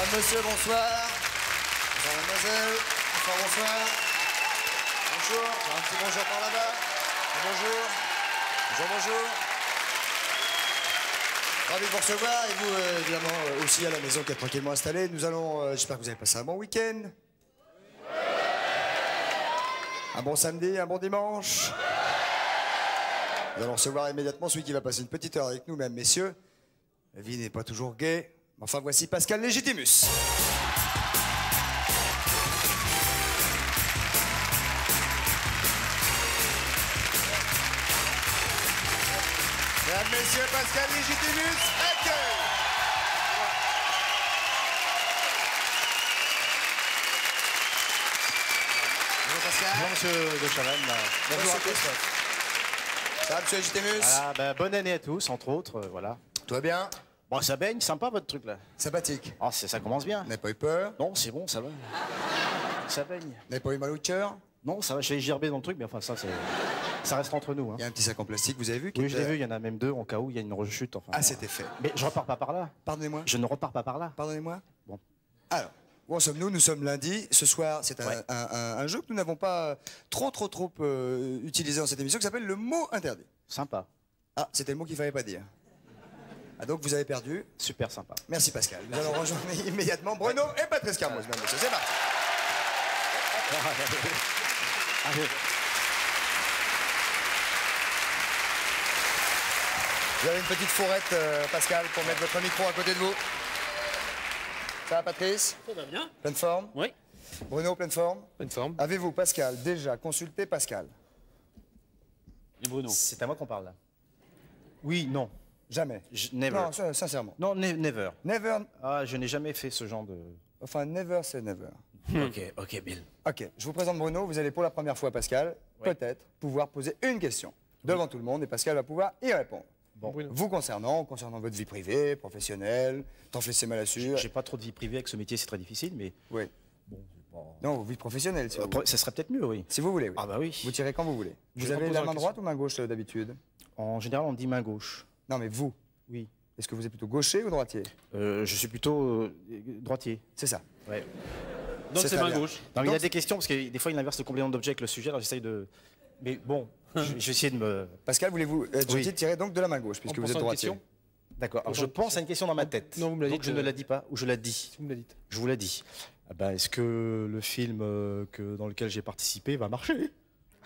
Madame, monsieur, bonsoir. Bonsoir, mademoiselle. Bonsoir, bonsoir. Bonjour. Un petit bonjour par là-bas. Bonjour. Bonjour, bonjour. Ravi de vous recevoir et vous, évidemment, aussi à la maison qui est tranquillement installée. Nous allons, j'espère que vous avez passé un bon week-end. Un bon samedi, un bon dimanche. Nous allons recevoir immédiatement celui qui va passer une petite heure avec nous, mesdames, messieurs. La vie n'est pas toujours gaie. Enfin, voici Pascal Légitimus. Mesdames, messieurs, Pascal Légitimus, accueil. Bonjour Pascal. Bonjour monsieur de Chavannes. Bonjour à tous. Ça va, monsieur Légitimus? Voilà, ben, bonne année à tous, entre autres, voilà. Tout va bien? Bon, ça baigne, sympa votre truc là. Sympathique. Oh, ça commence bien. Vous n'avez pas eu peur? Non, c'est bon, ça va. Ça baigne. Vous n'avez pas eu mal au cœur? Non, ça va, j'ai gerbé dans le truc, mais enfin, ça reste entre nous. Hein. Il y a un petit sac en plastique, vous avez vu? Oui, je l'ai vu, il y en a même deux, en cas où il y a une rechute. Enfin, Ah, c'était fait. Mais je repars pas par là. Pardonnez-moi? Je ne repars pas par là. Pardonnez-moi? Bon. Alors, où en sommes-nous? Nous sommes lundi. Ce soir, c'est un jeu que nous n'avons pas trop utilisé dans cette émission, qui s'appelle le mot interdit. Sympa. Ah, c'était le mot qu'il fallait pas dire. Ah, donc vous avez perdu. Super sympa. Merci Pascal. Nous allons rejoindre immédiatement Bruno et Patrice Carmouze, mesdames et messieurs. C'est parti. Allez. Vous avez une petite fourrette, Pascal, pour mettre votre micro à côté de vous. Ça va, Patrice? Ça va bien. Pleine forme? Oui. Bruno, pleine forme? Pleine forme. Avez-vous, Pascal, déjà consulté Pascal? Et Bruno? C'est à moi qu'on parle là. Oui, non. Jamais? Never. Non, sincèrement. Non, never. Never? Ah, je n'ai jamais fait ce genre de... Enfin, never, c'est never. Ok, Bill. Ok, je vous présente Bruno. Vous allez pour la première fois, Pascal, peut-être pouvoir poser une question devant tout le monde et Pascal va pouvoir y répondre. Bon. Vous concernant votre vie privée, professionnelle, t'en fais mal à sûr. J'ai pas trop de vie privée avec ce métier, c'est très difficile, mais... Oui. Bon, Non, vos vies professionnelles, si vous voulez. ça serait peut-être mieux, oui. Si vous voulez, oui. Ah bah oui. Vous tirez quand vous voulez. Je Vous vais avez pas la poser main la droite ou main gauche d'habitude? En général, on dit main gauche. Non, mais vous, Oui. est-ce que vous êtes plutôt gaucher ou droitier? Je suis plutôt droitier. C'est ça. Ouais. Donc c'est très main bien. gauche. Non, mais il y a Donc- des questions, parce que des fois, il inverse le complément d'objet avec le sujet, alors j'essaye de... Mais bon, je vais essayer de me... Pascal, voulez-vous être Oui. gentil de tirer donc de la main gauche, puisque En vous êtes pensant à une droitier? question D'accord, alors je pense à une question dans ma tête. Non, vous me la Donc dites, je ne la dis pas, ou je la dis. Vous me la dites. Je vous la dis. Ah ben, est-ce que le film dans lequel j'ai participé va marcher?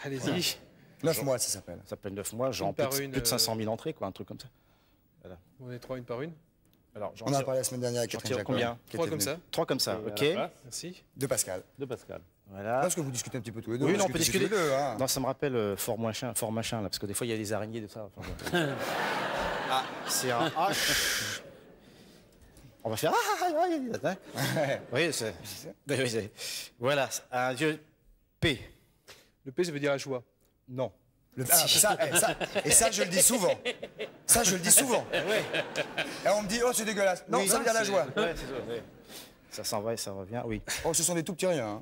Allez-y. 9 mois, ça s'appelle. Ça s'appelle 9 mois, genre Une par plus, une, plus de 500 000 entrées, quoi, un truc comme ça. On est trois une par une. Alors, j'en On en a tire parlé la semaine dernière avec j'en Catherine tire Jacob. combien? qui Trois était comme venue. ça. 3 comme ça, ok. Merci. De Pascal. De Pascal. Voilà. Parce que vous discutez un petit peu tous les deux. Oui, non, on peut discutez discuter. tous les deux, hein. Non, ça me rappelle fort machin, là, parce que des fois, il y a des araignées de ça. Enfin, bon. Ah, c'est un H. On va faire oui, c'est... Oui, c'est... Voilà, un dieu P. Le P, ça veut dire la joie. Non. Et ça, je le dis souvent. Ça, je le dis souvent. Et on me dit, oh, c'est dégueulasse. Non, Oui, ça veut dire la joie. Ouais, c'est ça, ouais. Ça s'en va et ça revient, oui. Oh, ce sont des tout petits riens. Hein.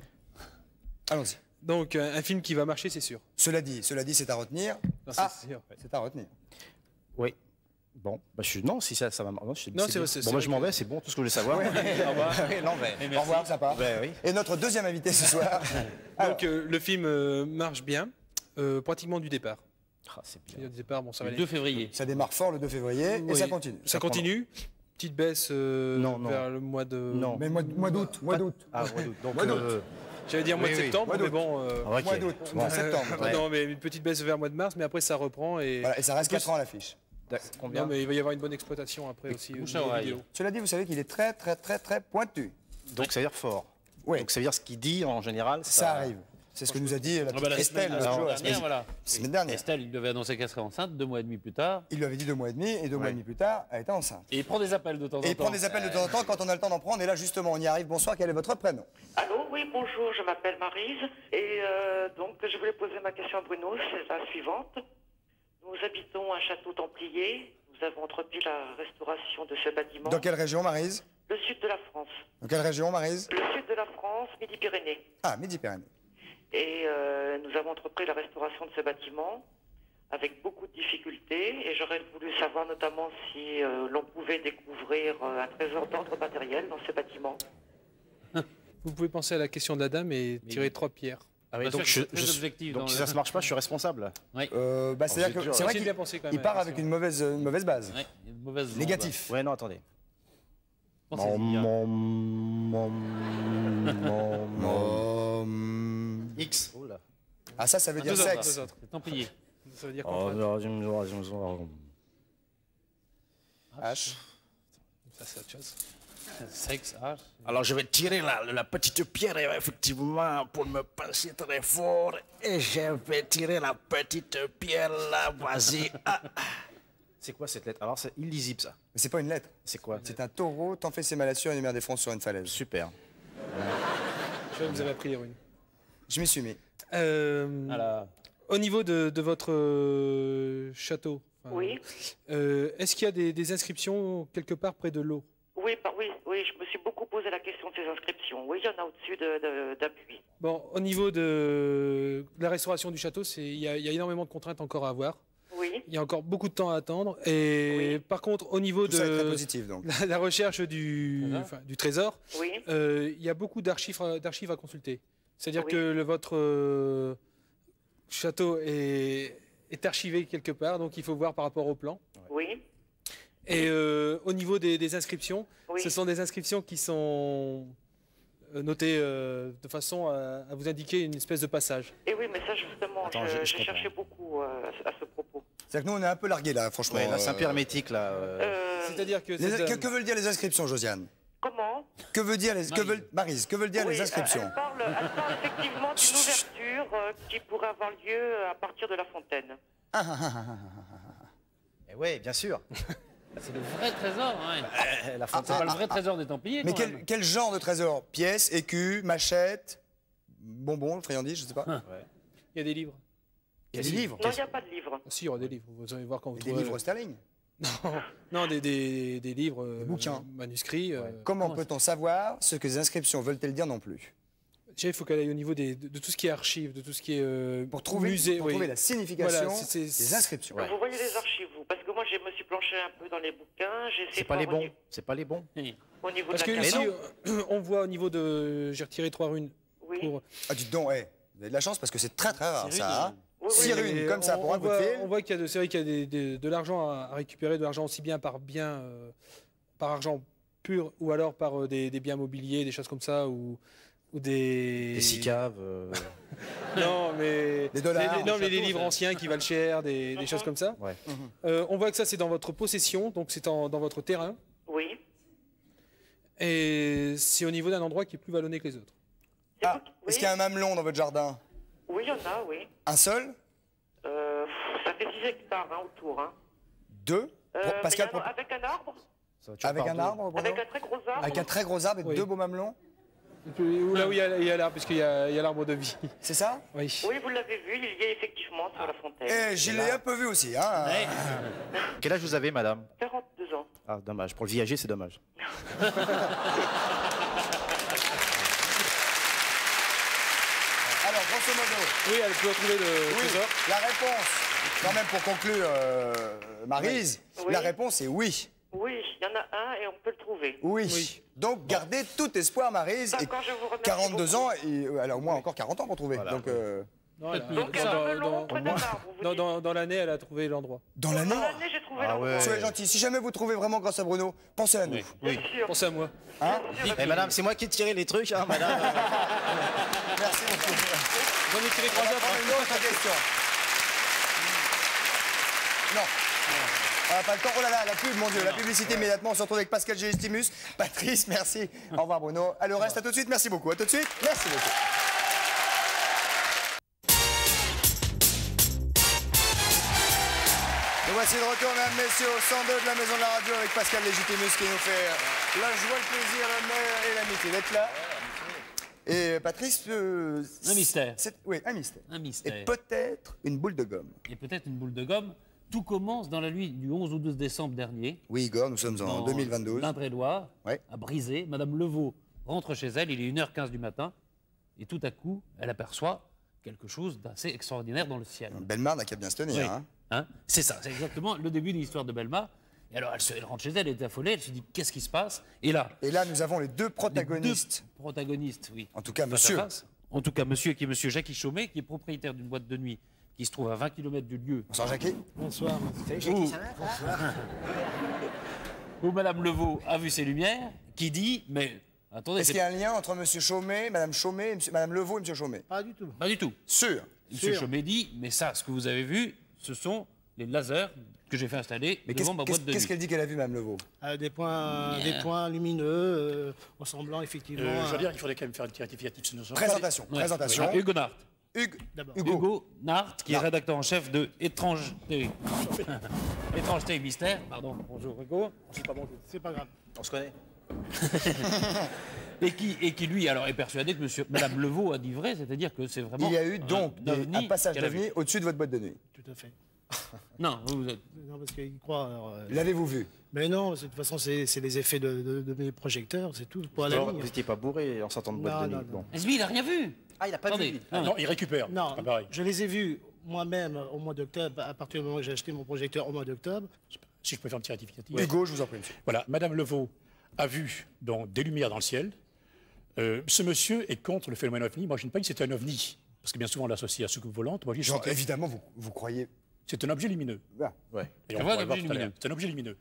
Allons-y. Donc un film qui va marcher, c'est sûr. Cela dit, c'est à retenir. Non, Ah, c'est sûr. c'est à retenir. Oui. Bon, bah, non, si ça va... Non, c'est bien. vrai, c'est Bon, moi, vrai je m'en que- vais, c'est bon, tout ce que je voulais savoir. Au revoir. Non, mais... Au revoir, sympa. Ben oui. Et notre deuxième invité ce soir. Alors, Donc le film marche bien, pratiquement du départ. Ah, c'est bien. C'est-à-dire du départ, bon, ça va Le aller. 2 février. ça démarre fort le 2 février et Oui. ça continue. Ça continue. Petite baisse Non. vers le mois de. Non. Mais mois d'août. Ah, mois d'août. Donc, Mois d'août. J'allais dire mois Oui, de oui. septembre, Mois mais d'août. bon. ah, ok. Mois d'août, Bon. mois de septembre. Ouais. Non, mais une petite baisse vers le mois de mars, mais après ça reprend et. Voilà, et ça reste 4 ans à l'affiche. Combien? Non, mais il va y avoir une bonne exploitation après aussi. bouche au à niveau oreille. vidéo. Cela dit, vous savez qu'il est très pointu. Donc, ça veut dire fort. Oui, Donc, ça veut dire ce qu'il dit, en général, ça arrive. C'est ce que nous a dit la petite la Estelle semaine l'autre jour, la dernière, voilà. semaine dernière. Estelle, il devait annoncer qu'elle serait enceinte 2 mois et demi plus tard. Il lui avait dit 2 mois et demi, et 2 mois et demi plus tard, elle était enceinte. Et il prend des appels de temps en temps. Et il prend des appels de temps en temps quand on a le temps d'en prendre, et là justement on y arrive. Bonsoir, quel est votre prénom? Allô, oui, bonjour, je m'appelle Maryse et donc je voulais poser ma question à Bruno, c'est la suivante. Nous habitons un château templier, nous avons entrepris la restauration de ce bâtiment. Dans quelle région, Maryse? Le sud de la France. Dans quelle région, Maryse? Le sud de la France, Midi-Pyrénées. Ah, Midi-Pyrénées. Et nous avons entrepris la restauration de ce bâtiment avec beaucoup de difficultés et j'aurais voulu savoir notamment si l'on pouvait découvrir un trésor d'ordre matériel dans ce bâtiment. Vous pouvez penser à la question de la dame et tirer 3 pierres. Ah oui, Bien donc, sûr que c'est très objectif donc dans si le- ça se marche pas, je suis responsable. Oui. C'est-à-dire que c'est vrai Essayez de bien qu'il penser quand même il à part la avec question. une mauvaise base. Ouais, il y a une mauvaise onde. Négatif. Ouais, non, attendez. Pensez-y bien. X. Oh là. Ah ça veut dire Deux autres, sexe. deux autres. Les Templiers. Ça veut dire Oh, quoi H. Ça, c'est autre chose. Sexe, âge. Alors je vais tirer la petite pierre effectivement pour me pencher très fort et je vais tirer la petite pierre là, vas-y. Ah. C'est quoi cette lettre? Alors c'est illisible ça. Mais c'est pas une lettre. C'est quoi? C'est un taureau, t'en fais ses malassures et énumère des fronts sur une falaise. Super. Je vois que vous avez appris les runes. Je m'y suis mis. Voilà. Au niveau de votre château, enfin, Oui. Est-ce qu'il y a des inscriptions quelque part près de l'eau? Oui, je me suis beaucoup posé la question de ces inscriptions. Oui, il y en a au-dessus d'appui. Bon, au niveau de la restauration du château, il y a énormément de contraintes encore à avoir. Oui, Il y a encore beaucoup de temps à attendre. Et par contre, au niveau Tout ça est très de positif donc. la recherche Trésor. du trésor, oui, il y a beaucoup d'archives à consulter. C'est-à-dire Oui. que votre château est archivé quelque part, donc il faut voir par rapport au plan. oui, Et au niveau des inscriptions, oui. ce sont des inscriptions qui sont notées de façon à vous indiquer une espèce de passage. Et oui, mais ça, justement, Attends, je je comprends. cherchais beaucoup à ce propos. C'est-à-dire que nous on est un peu largués là, franchement. Ouais, là c'est un peu hermétique là. C'est-à-dire que Que veulent dire les inscriptions, Josiane? Comment Que veut dire les Maryse, que veulent dire Oui, les inscriptions? elle parle effectivement d'une ouverture qui pourrait avoir lieu à partir de la fontaine. Eh ouais, bien sûr. C'est le vrai trésor, hein. La C'est fontaine. pas le vrai trésor des Templiers, Mais quand même. quel genre de trésor? Pièces, écus, machettes, bonbons, friandises, je sais pas. il y a des livres. Il y a des livres. Non, il n'y a pas de livre. Ah, si, il y aura des livres. Vous allez voir quand vous Des trouverez- livres sterling. Non, des livres bouquins. manuscrits. Comment peut-on savoir ce que les inscriptions veulent-elles dire non plus? Déjà, il faut qu'elle aille au niveau de tout ce qui est archives, de tout ce qui est Pour trouver, musée. pour oui. trouver la signification Voilà, c'est- des inscriptions. Vous voyez les archives, vous? Parce que moi, je me suis planché un peu dans les bouquins. J'ai essayé C'est de pas les voir bons. C'est pas les bons. au niveau Parce de que la ici, carte. on voit au niveau de... J'ai retiré 3 runes. Oui. Pour... Ah, dites donc, vous avez de la chance parce que c'est très très rare ça. Hein. Oui, oui, 6 oui. runes Et comme ça pour un coup de voit, fil. on voit qu'il y a c'est vrai qu'il y a de l'argent à récupérer, de l'argent aussi bien par argent pur ou alors par des biens mobiliers, des choses comme ça ou des... Des cicaves. Non, mais Des dollars. non, mais les livres anciens qui valent cher, des choses comme ça. Ouais. On voit que ça c'est dans votre possession, donc c'est dans votre terrain. Oui. Et c'est au niveau d'un endroit qui est plus vallonné que les autres. C'est Ah, vous qui- est-ce oui. qu'il y a un mamelon dans votre jardin? Oui, il y en a, oui. Un seul? Ça fait 6 hectares autour. Hein. 2? Pascal, mais avec un arbre, avec un arbre, Bruno? avec un très gros arbre. Avec un très gros arbre et Oui. 2 beaux mamelons? Là où il y a l'arbre, puisqu'il y a l'arbre de vie. C'est ça? Oui. Oui, vous l'avez vu, il y est effectivement sur la fontaine. Eh, je l'ai un peu vu aussi. Hein. Ouais. Quel âge vous avez, madame? 42 ans. Ah, dommage. Pour le viager, c'est dommage. Alors, grosso modo, Oui, elle peut retrouver le oui, trésor. la réponse, quand même pour conclure, Maryse, Oui. la réponse est oui. Oui, il y en a un et on peut le trouver. Oui. Oui. Donc, gardez tout espoir, Maryse. Et D'accord, je vous remercie 42 beaucoup. ans, et elle a au moins encore 40 ans pour trouver. Donc, Non, elle a- Donc, un melon près d'un arbre, vous dites. dans l'année, elle a trouvé l'endroit. dans l'année, Dans l'année, j'ai trouvé l'endroit. ouais. soyez gentils. Si jamais vous trouvez vraiment grâce à Bruno, pensez à nous. Bien sûr. Pensez à moi. Hein? Eh, madame, c'est moi qui ai tiré les trucs, hein, madame. Merci beaucoup. J'en ai tiré On 3 va autres. prendre une autre question. Non. On n'a pas le temps. Oh là là, la pub, mon Dieu, la publicité immédiatement. On se retrouve avec Pascal Gélestimus. Patrice, merci. Au revoir, Bruno. À le reste, à tout de suite. Merci beaucoup. À tout de suite. Merci beaucoup. Nous voici de retour, mesdames, messieurs, au 102 de la Maison de la Radio avec Pascal Légitimus qui nous fait la joie, le plaisir, l'honneur et l'amitié d'être là. Et Patrice... Un mystère. Oui, un mystère. Un mystère. Et peut-être une boule de gomme. Et peut-être une boule de gomme. Tout commence dans la nuit du 11 au 12 décembre dernier. Oui, Igor, nous sommes en Dans 2022. l'Indre-et-Loire, Ouais. à Brisé. Madame Levaux rentre chez elle, il est 1h15 du matin. Et tout à coup, elle aperçoit quelque chose d'assez extraordinaire dans le ciel. Bellemare n'a qu'à bien se tenir. Oui. Hein. Hein, c'est ça, c'est exactement le début de l'histoire de Belma. Et alors, elle rentre chez elle, elle est affolée, elle se dit qu'est-ce qui se passe? Et là, nous avons les deux protagonistes. deux protagonistes, oui. En tout cas, Face à monsieur. face. En tout cas, monsieur, qui est monsieur Jackie Chaumet, qui est propriétaire d'une boîte de nuit qui se trouve à 20 km du lieu. Bonsoir, Jackie. Bonsoir. Où Madame Levaux a vu ses lumières, qui dit, mais attendez, Est-ce qu'il y a un lien entre monsieur Chaumet, madame Chaumet, madame Levaux et monsieur Chaumet? Pas du tout. pas du tout. Sûr. Monsieur Chaumet dit, mais ça, ce que vous avez vu, ce sont les lasers que j'ai fait installer Mais devant ma boîte de nuit. qu'est-ce qu'elle dit qu'elle a vu, madame Levaux? Des points lumineux, ressemblant effectivement Je veux dire, il faudrait quand même faire une rectificative sur nos Présentation. Ouais. Présentation. Hugo Nart. d'abord. Hugo Nart, qui est rédacteur en chef de Étrangeté. Étrangeté et mystère. Pardon, bonjour Hugo. C'est pas grave. On se connaît. Et qui lui, alors, est persuadé que Madame Levaux a dit vrai, c'est-à-dire que c'est vraiment. Il y a eu donc un ovni un passage qu'elle a vu. d'ovni au-dessus de votre boîte de nuit. Tout à fait. Non, vous êtes. Non, parce qu'il croit. Alors, L'avez-vous vu? mais non, de toute façon, c'est les effets de mes projecteurs, c'est tout. Pour la Alors, ligne. vous n'étiez pas bourré en sortant de boîte Non, de nuit. non, non. Bon. Esby, il a rien vu. Ah, il a pas Attendez, vu. non, Non, il récupère. Non, C'est pas pareil. je les ai vus moi-même au mois d'octobre, à partir du moment où j'ai acheté mon projecteur au mois d'octobre. Si je peux faire un petit rectificatif. Hugo, je vous en prie, monsieur. Voilà, Madame Levaux a vu donc des lumières dans le ciel. Ce monsieur est contre le phénomène ovni. Moi, je ne pas dit que c'était un ovni, parce que bien souvent on l'associe à soucoupe volante. Moi, je dis Genre, que évidemment, vous croyez. c'est un objet lumineux. Ah. Ouais. Et C'est on vrai, pourra un le voir objet tout à l'heure. lumineux. C'est un objet lumineux.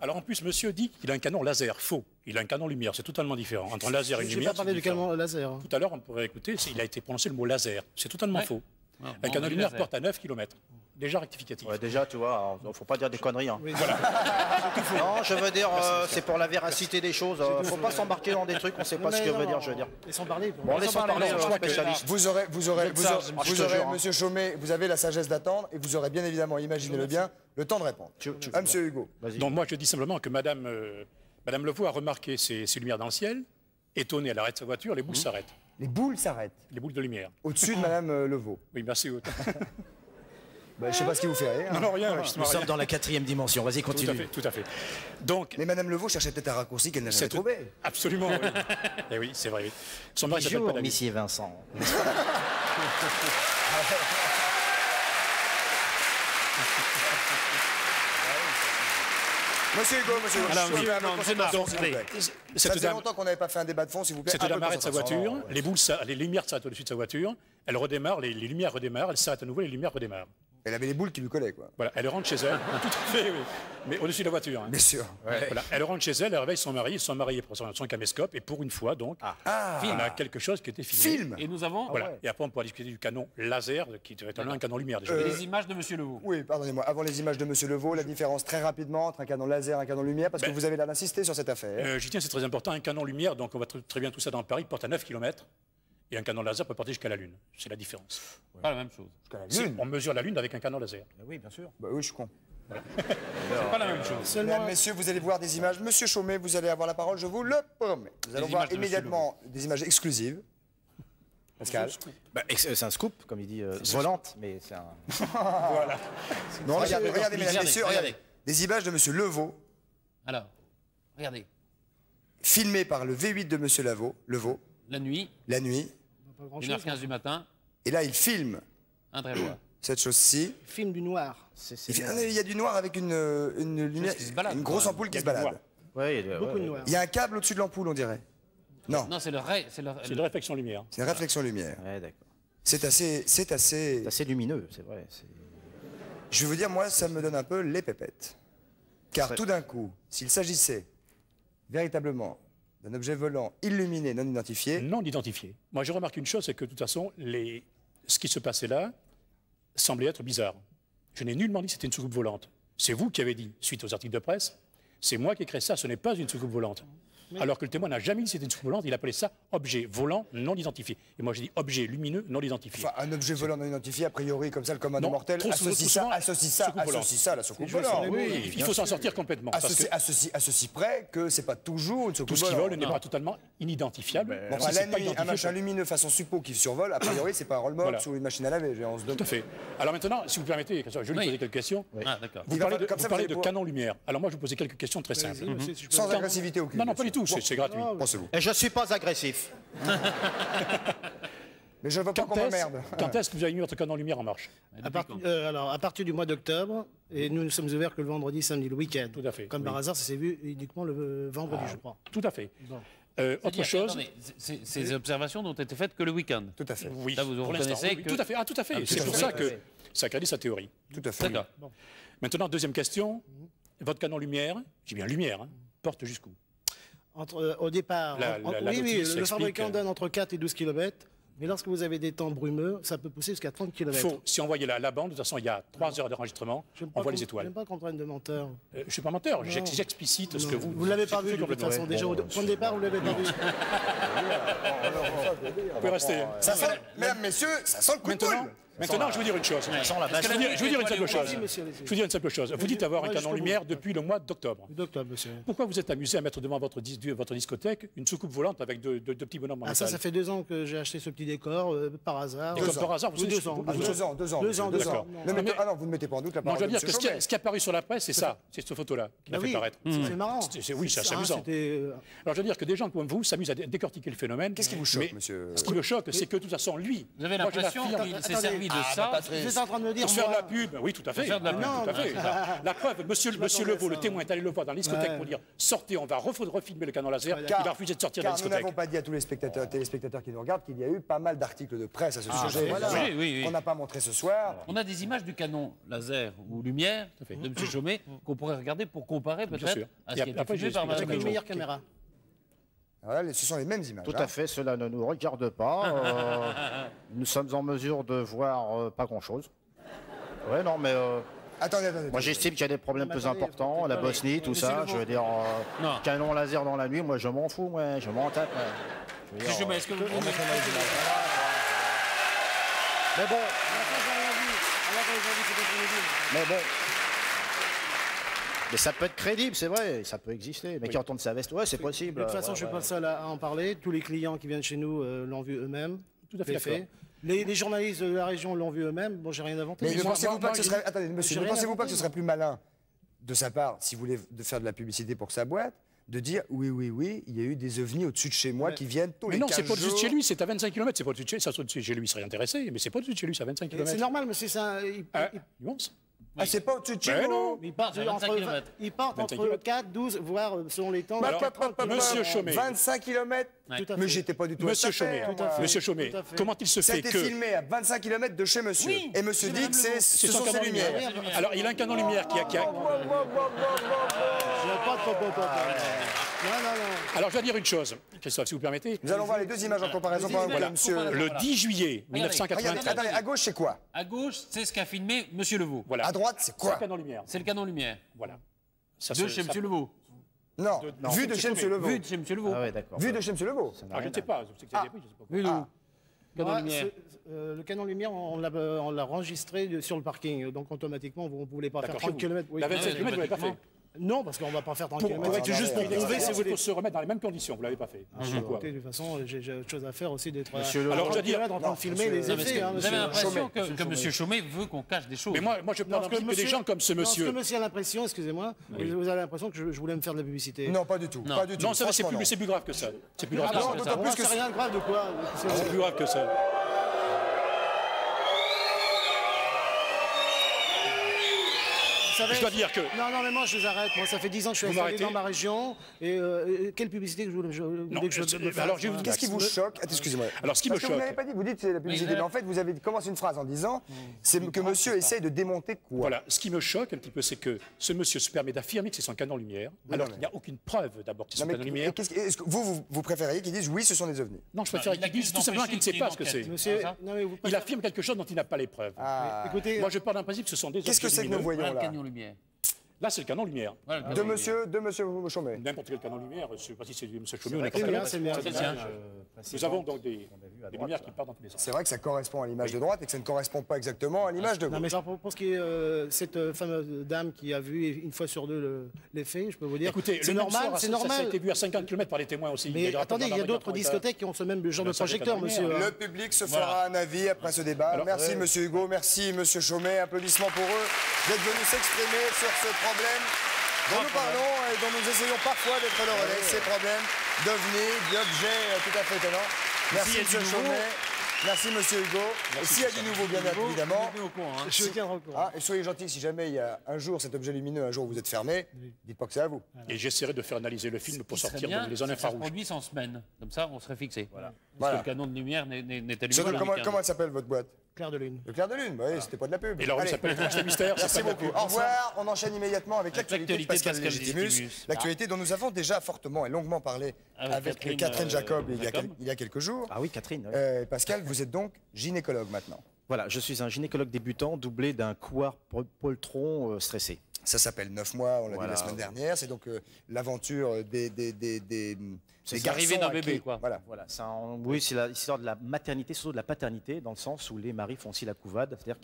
Alors en plus, monsieur dit qu'il a un canon laser faux. Il a un canon lumière. C'est totalement différent. Entre un laser et une Je ne vais lumière, pas parler c'est du différent. canon laser. hein. Tout à l'heure, on pourrait écouter, il a été prononcé le mot laser. C'est totalement Ouais. faux. Ah, Un bon, canon du lumière laser. porte à 9 km. Déjà rectificatif. Ouais, déjà, tu vois, il faut pas dire des conneries. Hein. Oui, Non, je veux dire, c'est pour la véracité des choses. Faut pas s'embarquer dans des trucs, on sait pas ce que veut dire, je veux dire. Laissons parler. Bon, laissons parler je aux crois que- spécialistes. Vous aurez, je te jure, hein. monsieur Chaumet, vous avez la sagesse d'attendre et vous aurez bien évidemment, imaginez-le bien, le temps de répondre. Ah, monsieur Hugo. Vas-y. Donc moi, je dis simplement que Madame Levaux a remarqué ces lumières dans le ciel. Étonnée, elle arrête sa voiture, les boules s'arrêtent. Les boules s'arrêtent Les boules de lumière. au-dessus de madame Levaux. Oui, merci. Bah, je sais pas ce qui vous fait rire. Non, non, rien. Nous justement, sommes rien. dans la 4e dimension, vas-y, Tout à continue. fait, tout à fait. Donc, Mais madame Levaux cherchait peut-être un raccourci qu'elle n'a jamais c'est trouvé. absolument. Oui. Et oui, c'est vrai. Oui. Son mari s'appelle pas Bonjour, David. Monsieur Vincent. Monsieur Hugo, monsieur Hugo. Alors, je suis oui, à non, votre c'est concentration, marrant. s'il vous plaît. Ça Cette faisait dame, longtemps qu'on n'avait pas fait un débat de fond, s'il vous plaît. cette Un dame peu de arrête sa concentration. voiture, les lumières s'arrêtent au-dessus de sa voiture, elle redémarre, les lumières redémarrent, elle s'arrête à nouveau, les lumières redémarrent. Elle avait les boules qui lui collaient, quoi. Voilà, elle rentre chez elle, tout à fait, oui. Mais au-dessus de la voiture. hein. Bien sûr. Voilà, elle rentre chez elle, elle réveille son mari prend son caméscope, et pour une fois, donc, Ah, on a quelque chose qui était filmé. film. Et nous avons Voilà. Et après, on pourra discuter du canon laser, qui est véritablement un canon lumière déjà. les images de Monsieur Levaux. Oui, pardonnez-moi. Avant les images de monsieur Levaux, la différence très rapidement entre un canon laser et un canon lumière, parce que Ben, vous avez l'air d'insister sur cette affaire. J'y tiens, c'est très important. Un canon lumière, donc on va très bien tout ça dans Paris, porte à 9 km. Et un canon laser peut porter jusqu'à la Lune. C'est la différence. Pas la même chose. Si on mesure la Lune avec un canon laser. Oui, bien sûr. Bah oui, je suis con. C'est pas la même chose. Mesdames, messieurs, vous allez voir des images. Monsieur Chaumet, vous allez avoir la parole, je vous le promets. Nous allons images voir de monsieur immédiatement des images exclusives. Pascal. Bah, c'est un scoop, comme il dit, volante, mais c'est un... Non, regardez, mesdames, Regardez, messieurs, regardez. Des images de monsieur Levaux, Alors, regardez, filmées par le V8 de monsieur Levaux, la nuit, la nuit. Pas grand-chose. 1h15 du matin, Et là, il filme un trévois. cette chose-ci. Film du noir. Il y a du noir avec une lumière, qui se balade, une grosse quand ampoule qui Il se y a du balade. Ouais, Beaucoup de noir. Il y a un câble au-dessus de l'ampoule, on dirait. Non, Non, c'est C'est de réflexion lumière. c'est une réflexion lumière. Ouais, d'accord. C'est assez. C'est assez lumineux, c'est vrai. Je vais vous dire, moi, ça me donne un peu les pépettes. Car tout d'un coup, s'il s'agissait véritablement d'un objet volant illuminé, non identifié, Non identifié. Moi, j'ai remarqué une chose, c'est que de toute façon, ce qui se passait là semblait être bizarre. Je n'ai nullement dit que c'était une soucoupe volante. C'est vous qui avez dit, suite aux articles de presse, c'est moi qui ai créé ça, ce n'est pas une soucoupe volante. Alors que le témoin n'a jamais dit que c'était une soucoupe volante, il appelait ça objet volant non identifié. Et moi, j'ai dit objet lumineux non identifié. enfin, un objet volant non identifié, a priori, comme ça, le commun des Non, mortels, trop souvent, associe ça soucoupe volante. à la soucoupe jouer sur volante. les mots. Oui, il faut s'en sortir complètement. Parce que À ceci près que c'est pas toujours une soucoupe tout ce qui volante. vole n'est pas totalement inidentifiable. Bon, enfin, Si c'est la pas nuit, un identifié, machin lumineux façon suppôt qui survole, a priori, c'est pas un roll-box Voilà. ou une machine à laver. On se demande. Tout à fait. Alors maintenant, si vous permettez, je vais lui Oui. poser quelques questions. Ah, d'accord. Il va Vous comme ça, parlez vous de allez canon lumière. Alors moi, je vais vous poser quelques questions très simples. Vas-y, si je peux- Sans agressivité aucune. Non, non, bien pas du sûr. tout, c'est gratuit. Pensez-vous. Et je suis pas agressif. Mais je veux pas qu'on m'emmerde. Quand est-ce que vous avez mis votre canon lumière en marche? Alors, à partir du mois d'octobre, et nous ne sommes ouverts que le vendredi, samedi, le week-end. Tout à fait. Comme par hasard, ça s'est vu uniquement le vendredi, je crois. Tout à fait. Bon. Autre chose. Attendez, ces observations n'ont été faites que le week-end. Tout à fait. Oui, Là, vous pour l'instant, reconnaissez oui, que- tout à fait. Ah, tout à fait. C'est pour ça que ça accrédite sa théorie. Tout à fait. D'accord. Maintenant, deuxième question. Votre canon lumière, j'ai bien lumière, hein, porte jusqu'où? Au départ, La oui, notice le explique, fabricant donne entre 4 et 12 km. Mais lorsque vous avez des temps brumeux, ça peut pousser jusqu'à 30 km. Si on voyait la bande, de toute façon, il y a 3 heures d'enregistrement, on voit les étoiles. Je n'aime pas qu'on prenne de menteur. Je ne suis pas menteur, j'explicite ce que vous... Vous ne l'avez pas vu de toute complètement. façon. Déjà, au point de départ, vous ne l'avez pas vu. Vous pouvez rester. Ça sent, mesdames, messieurs, ça sent le coup de boule. Maintenant, je vais vous dire une chose. Je vais vous dire une simple chose. monsieur, allez-y. Je vais vous dire une simple chose. Vous dites avoir un Moi, canon jusqu'au bout. lumière depuis le mois d'octobre. D'octobre, monsieur. Pourquoi vous êtes amusé à mettre devant votre discothèque une soucoupe volante avec deux petits bonhommes en Ah, ça métal? fait 2 ans que j'ai acheté ce petit décor, par hasard. Et comme par hasard, vous Oui, savez... 2 ans. Ah, 2 ans, 2 ans. 2 ans, 2 D'accord. ans. Ne mettez- Ah non, vous ne mettez pas en doute la Non, parole je veux de dire que M. ce qui Chaumet. est apparu sur la presse, c'est ça. C'est cette photo-là qui l'a Ah fait oui, paraître. c'est marrant. Oui, c'est amusant. Alors, je veux dire que des gens comme vous s'amusent à décortiquer le phénomène. Qu'est-ce qui vous choque, mais monsieur Ce qui me choque, c'est que de toute façon, lui... Vous avez moi, je l'impression l'affirme, qu'il s'est Attendez. servi de ça Vous êtes en train de me dire, pour faire de moi, la pub, oui, tout à fait. faire de la pub. Tout à fait. La preuve, monsieur Leveau, le témoin, est allé le voir dans la discothèque Ouais. pour dire sortez, on va refilmer le canon laser. Il Car- a refusé de sortir de la Car nous discothèque. n'avons pas dit à tous les téléspectateurs qui nous regardent qu'il y a eu pas mal d'articles de presse à ce sujet. voilà. Oui, oui, oui. On n'a pas montré ce soir. On a des images du canon laser ou lumière fait. de M. Chaumet qu'on pourrait regarder pour comparer sûr. peut-être à ce Et qui a été après, filmé je par vais avec Mme une Leveau. meilleure caméra. Voilà, ce sont les mêmes images. Tout hein. à fait, cela ne nous regarde pas. Nous sommes en mesure de voir pas grand-chose. Ouais, non, mais Attendez. moi j'estime qu'il y a des problèmes Non, mais plus attendez, importants, la Bosnie, tout ça. Je veux dire, Non. canon laser dans la nuit, moi je m'en fous, moi, je m'en tape. Je veux dire, M. Chaumet, est-ce que vous mais bon, mais bon. Mais ça peut être crédible, c'est vrai, ça peut exister. Mais qui entendent sa veste, ouais, c'est possible. De toute façon, je ne suis pas le seul à en parler. Tous les clients qui viennent chez nous l'ont vu eux-mêmes. Tout à fait C'est d'accord. Les journalistes de la région l'ont vu eux-mêmes. Bon, j'ai rien inventé. Mais ne moi, pensez-vous pas moi, que ce j'ai- serait... Attendez, monsieur, j'ai ne rien pensez-vous pas que inventé, ce serait plus malin de sa part, si vous voulez faire de la publicité pour sa boîte, de dire oui, il y a eu des ovnis au-dessus de chez moi qui viennent tous Mais les non, 15 c'est pas au-dessus de jours. chez lui, c'est à 25 km. C'est pas au-dessus de chez lui. Ça serait au-dessus de chez lui, il serait intéressé. Mais c'est pas au-dessus de chez lui, c'est à 25 C'est km. normal, monsieur. Nuance. Ah, c'est pas au-dessus de chez Mais vous non. Ils partent C'est à 25 kilomètres. entre kilomètres. 4, 12, voire selon les temps. Alors, Monsieur Chaumet. 25 km Tout à Mais fait. j'étais pas du tout Monsieur à cette Chaumet, affaire, moi. Monsieur Chaumet, Tout à fait. comment il se Ça a fait été que... filmé à 25 km de chez monsieur. Oui, Et monsieur c'est dit Madame que Leveau. ce son sont ses canon lumières. lumière. Alors, il a un canon lumière qui a... Je n'ai pas de pop. Non. Alors, je vais dire une chose, Christophe, si vous permettez. Nous allons voir les deux images en comparaison pendant que Voilà. monsieur... Le 10 juillet Regardez, 1993... attendez, à gauche, c'est quoi? À gauche, c'est ce qu'a filmé M. Leveau. Voilà. À droite, c'est Le quoi? canon lumière. C'est le canon lumière. Voilà. Ça De chez M. Leveau. Non, vu de chez monsieur Leveau. Vu de chez M. Leveau. Ah ouais, d'accord. Vu de chez monsieur Leveau. Alors, je ne sais pas. Je sais que c'est pris, je sais pas. Vu de où Canon Moi, lumière. le canon lumière, on l'a enregistré sur le parking. Donc, automatiquement, vous ne voulez pas faire D'accord, chez 30 vous. km. Oui. La 25 km, vous ne l'avez pas fait. Non, parce qu'on ne va pas faire 30 Pour km. C'est juste pour attendez, prouver, si vous Il voulez. faut se remettre dans les mêmes conditions. Vous ne l'avez pas fait. Pourquoi Écoutez, de toute façon, j'ai autre chose à faire aussi d'être Alors, je veux dire- en train de filmer les Non, mais est-ce effets. que hein, vous avez monsieur. l'impression que M. Chaumet veut qu'on cache des choses. Mais moi, je parle Non, un petit peu des gens comme ce non, ce que monsieur. monsieur a l'impression, excusez-moi, vous avez l'impression que je voulais me faire de la publicité. Non, pas du tout. Pas du tout. Non, ça, c'est Franchement, non. plus grave que ça. C'est plus grave Ah que non, ça. d'autant plus moi, que c'est rien de grave de quoi. C'est plus grave que ça. Vous savez, Je dois dire que... Non, mais moi, je les arrête. Moi, ça fait 10 ans que je suis Vous installé m'arrêtez dans ma région. Et quelle publicité que je voulais que je fasse? alors, je vais vous Qu'est-ce qui vous choque? Attends, excusez-moi. Alors, ce qui me Parce que vous choque- n'avez pas dit, vous dites c'est la publicité, Oui, mais en fait, vous avez commencé une phrase en disant c'est que monsieur essaye de démonter quoi? Voilà, ce qui me choque un petit peu, c'est que ce monsieur se permet d'affirmer que c'est son canon lumière, alors non, qu'il n'y a aucune preuve d'abord que c'est Non, son mais canon lumière. est-ce que vous préféreriez qu'ils disent oui, ce sont des ovnis? Non, je préfère il qu'il dise accuse tout simplement qu'il ne sait pas ce que d'empêcher c'est. qu'il y ait une Monsieur, non, mais vous Il affirme quelque chose dont il n'a pas les preuves. écoutez, Moi, je parle d'un principe, ce sont des Qu'est-ce que objets c'est que nous lumineux. voyons Voilà le là? canon lumière. Là, c'est le canon lumière. Voilà le De canon monsieur Chaumet. N'importe quel canon lumière, je ne sais pas si c'est du monsieur Chaumet ou c'est n'importe bien, quel. c'est bien. C'est le sien. Nous avons donc des lumières qui partent dans tous les sens. C'est vrai que ça correspond à l'image de droite et que ça ne correspond pas exactement à l'image de Non, gauche. mais alors, pour ce qui est cette fameuse dame qui a vu une fois sur deux l'effet, je peux vous dire, Écoutez, c'est le même normal, soir, c'est ça a normal. été vu à 50 km par les témoins aussi. Mais des attendez, il y a gendarmes d'autres qui ont discothèques qui ont ce même genre de ça, c'est projecteur, la monsieur. lumière. Le public se fera un avis après ce débat. Merci monsieur Hugo, merci monsieur Chaumet. Applaudissements pour eux d'être venus s'exprimer sur ce problème dont nous parlons et dont nous essayons parfois d'être le relais. Ces problèmes d'ovnis, d'objets tout à fait étonnants. Merci il y a monsieur du nouveau. Chaumet. Merci, monsieur Hugo. Et s'il y a du nouveau, bien évidemment. Je tiendrai au courant. Ah, et soyez gentils, si jamais il y a un jour cet objet lumineux, un jour où vous êtes fermé, dites pas que c'est à vous. Et j'essaierai de faire analyser le film pour sortir Bien, les zones ça se infrarouges. produit en semaine. Comme ça, on serait fixé. Voilà. Parce Voilà. que le canon de lumière n'est allumé Surtout, le comment week-end. elle s'appelle votre boîte? Clair de lune. Le clair de lune, bah oui, c'était pas de la pub. Et alors, il Allez. s'appelle Étrange Mystère. Merci beaucoup. Au revoir. On enchaîne immédiatement avec Avec l'actualité de l'actualité de Pascal Pascal Légitimus. Légitimus. L'actualité dont nous avons déjà fortement et longuement parlé avec Catherine Jacob Jacob. il y a quelques jours. Ah oui, Catherine. oui. Pascal, vous êtes donc gynécologue maintenant. Voilà, je suis un gynécologue débutant doublé d'un couard poltron stressé. Ça s'appelle 9 mois, on l'a Voilà. dit la semaine dernière. C'est donc l'aventure des C'est garçons l'arrivée d'un à bébé, qui- quoi. Voilà. Voilà, oui, c'est l'histoire de la maternité, surtout de la paternité, dans le sens où les maris font aussi la couvade, c'est-à-dire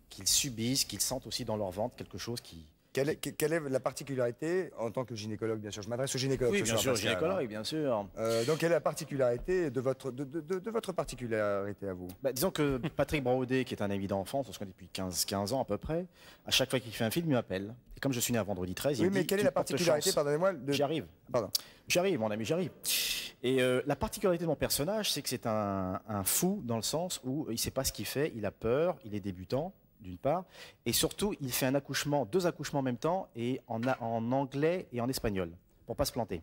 qu'ils subissent, qu'ils sentent aussi dans leur ventre quelque chose qui... Quelle est la particularité, en tant que gynécologue, bien sûr, je m'adresse au gynécologue. Oui, ce bien soir, sûr, Pascal, gynécologue, bien sûr. donc, quelle est la particularité de votre particularité à vous? Bah, disons que Patrick Braoudé, qui est un ami d'enfance, on se connaît depuis 15 ans à peu près, à chaque fois qu'il fait un film, il m'appelle. Et comme je suis né un vendredi 13, il Oui, me mais dit, quelle est tu la portes particularité, chance. pardonnez-moi J'y arrive. Pardon. J'y arrive, mon ami, j'y arrive. Et la particularité de mon personnage, c'est que c'est un fou dans le sens où il ne sait pas ce qu'il fait, il a peur, il est débutant, d'une part, et surtout, il fait deux accouchements en même temps, et en anglais et en espagnol, pour pas se planter.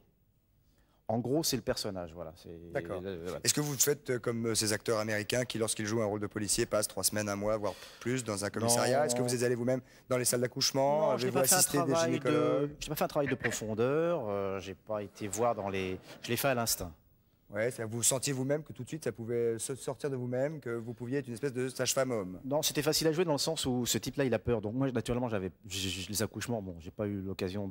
En gros, c'est le personnage, voilà. D'accord. Voilà. Est-ce que vous faites comme ces acteurs américains qui, lorsqu'ils jouent un rôle de policier, passent 3 semaines, 1 mois, voire plus dans un commissariat? Non. Est-ce que vous êtes allé vous-même dans les salles d'accouchement? Non, je n'ai Avez-vous pas fait un assisté des travail gynécologues? je n'ai pas fait un travail de profondeur, j'ai pas été voir dans les... Je l'ai fait à l'instinct. Ouais, vous sentiez vous-même que tout de suite ça pouvait sortir de vous-même, que vous pouviez être une espèce de sage-femme homme? Non, c'était facile à jouer dans le sens où ce type-là, il a peur. Donc moi, naturellement, les accouchements, bon, j'ai pas eu l'occasion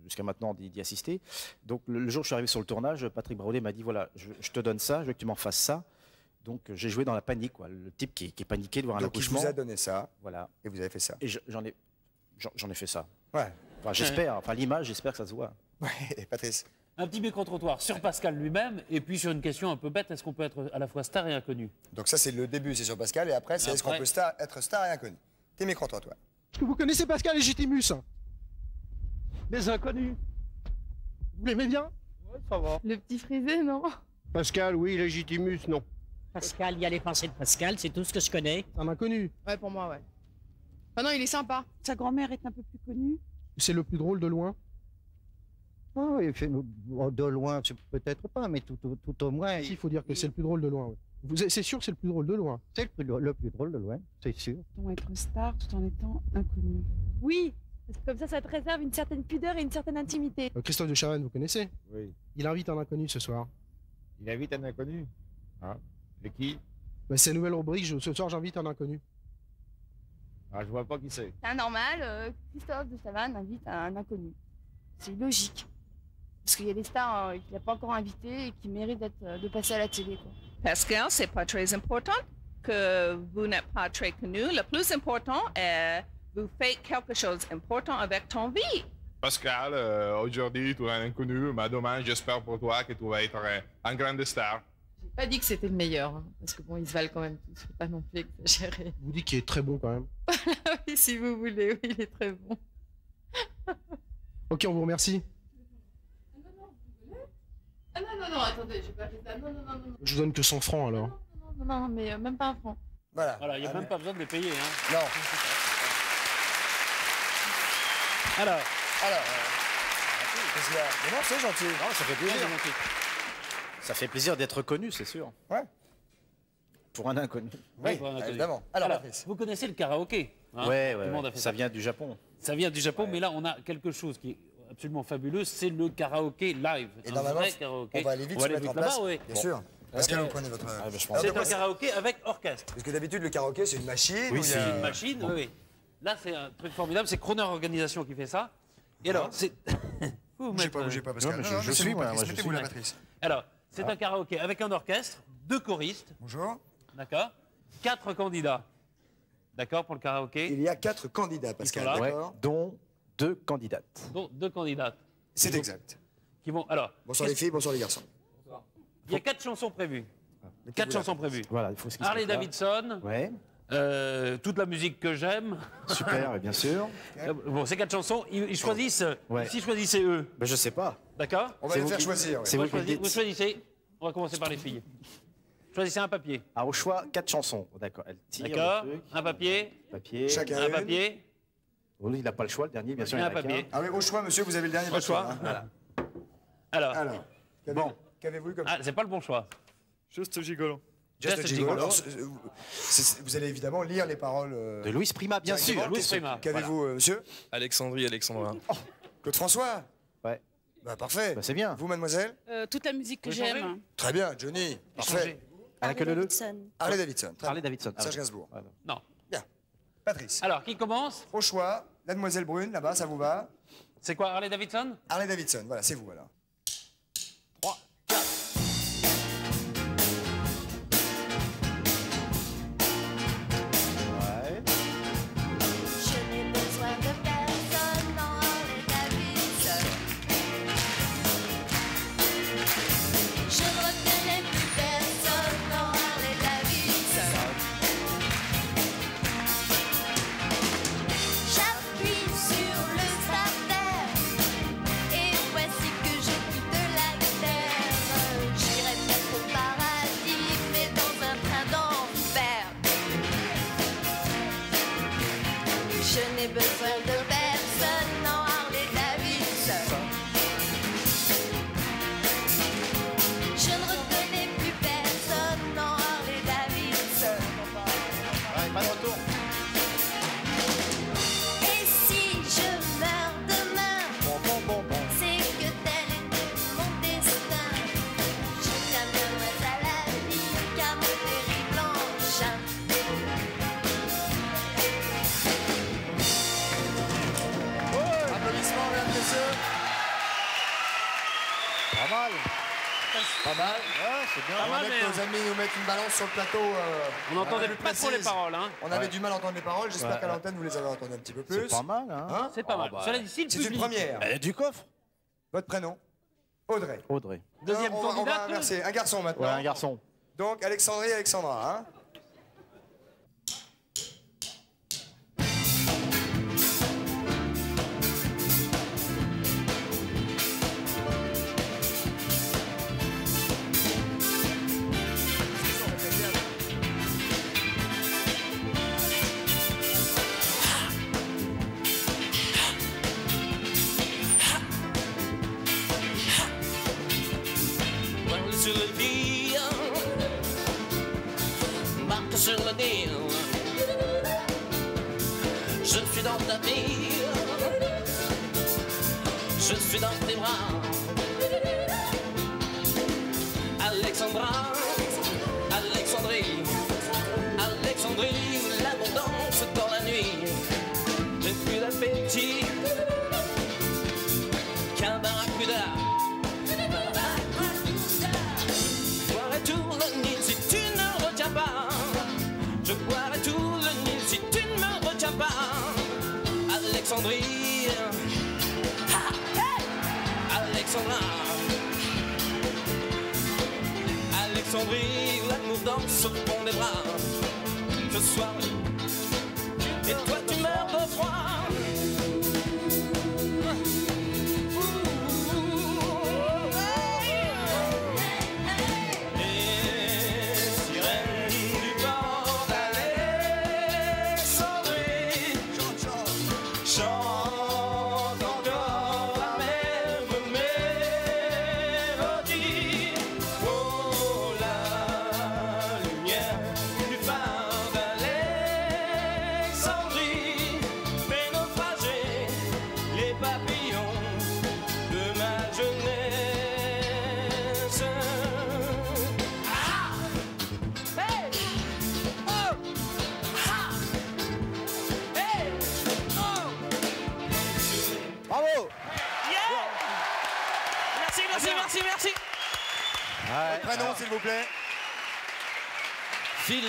jusqu'à maintenant d'y assister. Donc le jour où je suis arrivé sur le tournage, Patrick Braoudé m'a dit, voilà, je te donne ça, je veux que tu m'en fasses ça. Donc j'ai joué dans la panique, quoi. Le type qui est paniqué de voir un Donc il accouchement. vous a donné ça, Voilà. et vous avez fait ça. Et j'en ai fait ça. Ouais. Enfin, j'espère, enfin l'image, j'espère que ça se voit. Ouais, Patrice. Un petit micro-trottoir sur Pascal lui-même, et puis sur une question un peu bête, est-ce qu'on peut être à la fois star et inconnu? Donc ça c'est le début, c'est sur Pascal, et après c'est est-ce qu'on Après- peut être star et inconnu? T'es micro-trottoir. Est-ce que vous connaissez Pascal Légitimus? Des inconnus. Vous l'aimez bien? Ça va. Le petit frisé, non? Pascal, oui, Légitimus, non. Pascal, il y a les pensées de Pascal, c'est tout ce que je connais. Un inconnu. Ouais, pour moi, ouais. Ah non, il est sympa. Sa grand-mère est un peu plus connue. C'est le plus drôle de loin. Ah oui, de loin, peut-être pas, mais tout au moins. Il faut dire que c'est le plus drôle de loin. Ouais. C'est sûr que c'est le plus drôle de loin. C'est le plus drôle de loin, c'est sûr. Pour être star tout en étant inconnu. Oui, parce que comme ça te réserve une certaine pudeur et une certaine intimité. Christophe de Chavannes, vous connaissez? Oui. Il invite un inconnu ce soir. Il invite un inconnu. Ah. Et qui? Bah, c'est la nouvelle rubrique, ce soir j'invite un inconnu. Ah, je vois pas qui c'est. C'est normal, Christophe de Chavannes invite un inconnu. C'est logique. Parce qu'il y a des stars qu'il n'a pas encore invités et qui méritent de passer à la télé, quoi. Pascal, c'est pas très important que vous n'êtes pas très connu. Le plus important est vous faites quelque chose d'important avec ton vie. Pascal, aujourd'hui, tu es un inconnu, mais demain, j'espère pour toi que tu vas être un grande star. J'ai pas dit que c'était le meilleur, hein, parce que bon, ils se valent quand même tous, faut pas non plus exagérer. Vous dites qu'il est très bon quand même. Oui, si vous voulez, oui, il est très bon. Ok, on vous remercie. Ah non, attendez, j'ai pas fait ça. Non. Je vous donne que 100 francs alors. Non, mais même pas un franc. Voilà. Voilà, il n'y a même pas besoin de les payer. Hein. Non. Alors. Qu'est-ce qu'il y a? Mais non, c'est gentil. Non, ça fait plaisir. Ça fait plaisir d'être connu, c'est sûr. Ouais. Pour un inconnu. Oui, pour un inconnu. évidemment. Alors, vous connaissez le karaoké, hein? Ouais, Tout le monde a fait ça vient du Japon. Ça vient du Japon, mais là, on a quelque chose qui est absolument fabuleux, c'est le karaoké live. Et Un normalement, vrai karaoké. on va aller vite se mettre en là-bas, place. oui. Bien sûr. Pascal, vous prenez votre... C'est un karaoké avec orchestre. Parce que d'habitude, le karaoké, c'est une machine. Oui, où il y c'est a- une machine, oui. Là, c'est un truc formidable, c'est Croner Organisation qui fait ça. Et alors, c'est... Bougez pas, Pascal. Non, mais Non, je mettez-vous, suis, moi, Patrice, je mettez-vous suis. là, Patrice. Alors, c'est un karaoké avec un orchestre, 2 choristes. Bonjour. D'accord. 4 candidats. D'accord, pour le karaoké. Il y a 4 candidats, Pascal, là. d'accord? Dont 2 candidates. Donc, 2 candidates. C'est exact. Qui vont... Alors, Bonsoir les filles, bonsoir les garçons. il y a 4 chansons prévues. 4 chansons prévues. Voilà, il faut ce qui se Harley prépare. Davidson. Ouais. Toute la musique que j'aime. Super, bien sûr. Bon, ces 4 chansons, ils choisissent. Ouais. S'ils choisissaient eux. Ben, je sais pas. D'accord. On va les faire choisir. ouais. C'est vous qui le Vous dites. choisissez. On va commencer par les filles. Choisissez un papier. Ah, au choix, 4 chansons. D'accord, elle tire. D'accord. le truc. Un papier. Papier. Chacun Un une. papier. Oh, il n'a pas le choix, le dernier, bien sûr. Et il y en un a qu'un. papier. Ah oui, au choix, monsieur, vous avez le dernier Au pas de choix. hein. Voilà. Alors. Bon. Qu'avez-vous comme Ah, c'est pas le bon choix. Juste gigolo. Just Gigolo. Alors, vous allez évidemment lire les paroles De Louis Prima, bien sûr. directement. Louis Prima. Qu'avez-vous, monsieur Alexandrie, Alexandra. Claude François. Ouais. Bah, parfait. Bah, c'est bien. Vous, mademoiselle Toute la musique que Vous changez j'aime. Très bien, Johnny. Parfait. Avec le Harley Davidson. Très Harley bien. Davidson. Serge Gainsbourg. Non. Bien. Patrice. Alors, qui commence? Au choix, la demoiselle brune, là-bas, ça vous va? C'est quoi, Harley Davidson? Harley Davidson, voilà, c'est vous, alors. 3, 4. Je n'ai besoin de personne dans Harley Davidson. Je ne reconnais plus personne dans Harley Davidson. J'appuie sur le starter et voici que je quitte la terre. J'irai peut-être au paradis, mais dans un train d'enfer. Je n'ai besoin de personne dans Harley Davidson. Je ne reconnais plus personne dans Harley Davidson. Pas de retour. Et si je meurs demain, c'est que tel était mon destin. Je viendrai à la vie qu'à mon terrible engin. Applaudissements, mesdames, messieurs. Pas mal. Pas mal. Ouais, c'est bien. Pas mal, Avec mais nos amis nous mettent une balance sur le plateau. On n'entendait plus pas trop les précise. paroles, hein. On avait du mal à entendre les paroles. J'espère Ouais, qu'à ouais. l'antenne, vous les avez entendues un petit peu plus. C'est pas mal, hein. C'est pas mal. bah, Cela dit, si le C'est une public- première. Du coffre. Votre prénom? Audrey. Audrey. Deuxième on va candidate. inverser. Un garçon maintenant. Ouais, un garçon. Donc, Alexandrie, Alexandra. Hein. Parle sur le fil, marque sur le nez. Je suis dans ta vie, je suis dans tes bras. Alexandra, Alexandrie, Alexandrie, l'abondance dans la nuit. J'ai plus d'appétit qu'un barracuda. Je boirai tout le Nil si tu ne retiens pas. Je boirai tout le Nil si tu ne me retiens pas. Alexandrie, Alexandra, Alexandrie, l'amour danse au fond des bras. Ce soir, et toi tu meurs de froid. Chante encore la même mélodie. Oh, la lumière du phare d'Alexandrie fait naufrager les papillons de ma jeunesse. Ah! Hey! Oh! Ah! Hey! Oh! Bravo. Yeah! Merci, merci, merci, merci. Votre prénom, s'il vous plaît. Phil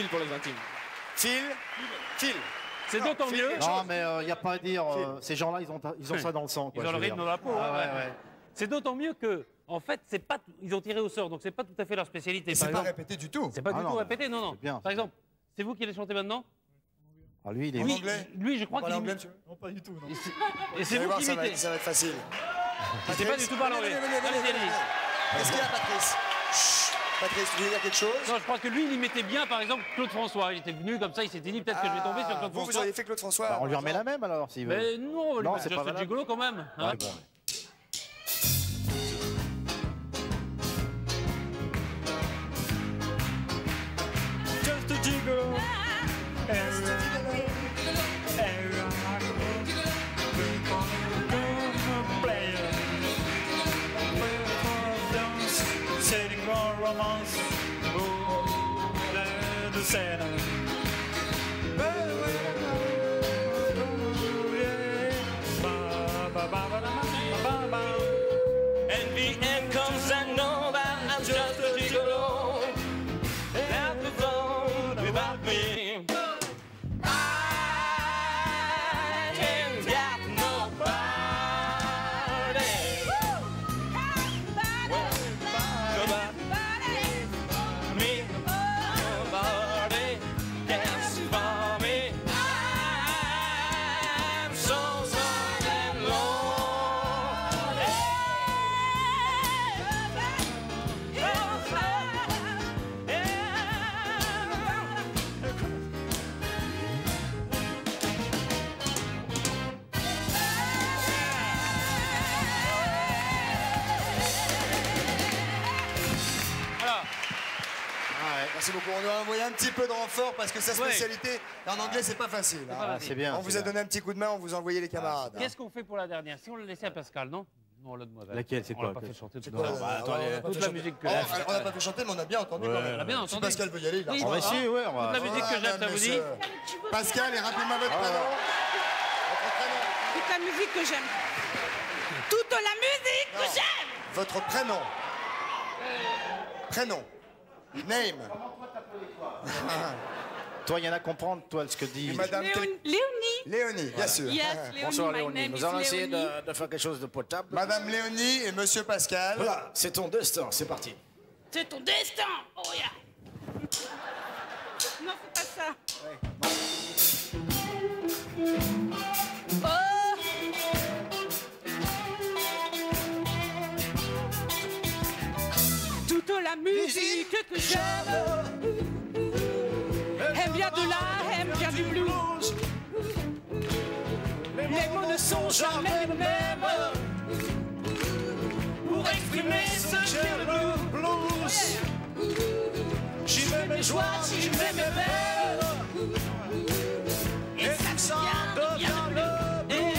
pour les intimes. Phil. C'est d'autant mieux. Non, mais il n'y a pas à dire. Ces gens-là, ils ont ça dans le sang. Quoi, Ils ont je le veux rythme dire. dans la peau. Ah, hein, ouais, ouais. ouais. C'est d'autant mieux que, en fait, c'est pas. Ils ont tiré au sort, donc c'est pas tout à fait leur spécialité. C'est Par pas exemple, répété du tout. c'est pas Ah du non, tout mais répété, non, non. c'est bien, Par exemple, c'est vous qui allez chanter maintenant. Ah, lui, il est En anglais. Lui, je crois Parlez qu'il anglais, imite. monsieur. Non, pas du tout. Non. Et Vous c'est allez vous voir, qui ça va imitez. être facile. Je sais pas du tout parler anglais. Venez, Allez-y, allez-y. Qu'est-ce qu'il y a, Patrice? Chut. Patrice, tu veux dire quelque chose? Non, je crois que lui, il imitait bien, par exemple, Claude François. Il était venu comme ça, il s'était dit peut-être que je vais tomber sur Claude Vous François. auriez fait Claude François? Bah, on lui remet la même alors, s'il veut. Mais non, Non, c'est c'est pas valable. gigolo quand même. hein. Ouais, bon. Just a gigolo. Setting for romance. Oh, the center. And the end comes and know that I'm just a gigolo. That was all about me. I ain't got nobody. Nobody. Me. Nobody cares for me. I'm so sad and lonely. Merci beaucoup. On doit envoyer un petit peu de renfort parce que sa spécialité, en anglais, c'est pas facile. hein. pas facile. C'est bien. On vous a donné un petit coup de main, on vous a envoyé les camarades. Qu'est-ce qu'on fait pour la dernière? Si on le laissait à Pascal, non? Non, la demoiselle. Laquelle, c'est On l'a quoi? pas fait chanter. C'est tout quoi, à l'heure. on Attends, a pas toute fait la chanter. musique que Oh, j'aime. on n'a pas fait chanter, mais on a bien entendu quand même. On a bien Si entendu. Pascal veut y aller, il a Oui, le choix. bah, si, ouais, on va- Toute la musique que j'aime, ça vous dit? Pascal, et rappelez-moi votre prénom. Toute la musique que j'aime. Toute la musique que j'aime. Votre prénom. Prénom. Name. Toi, il y en a à comprendre, toi, ce que dit. Et Madame Léonie. Léonie, bien sûr. Yes, Léonie, Bonsoir my Léonie. name Nous is allons essayer Léonie. de faire quelque chose de potable. Madame Léonie et Monsieur Pascal. Voilà, c'est ton destin, c'est parti. C'est ton destin. Oh yeah. Non, c'est pas ça. Toute la musique que j'aime, elle vient de là, elle vient du blues. Les mots ne sont jamais les mêmes pour exprimer ce qu'est le blues. J'y mets mes joies, j'y mets mes peines, et ça vient de bleu. Et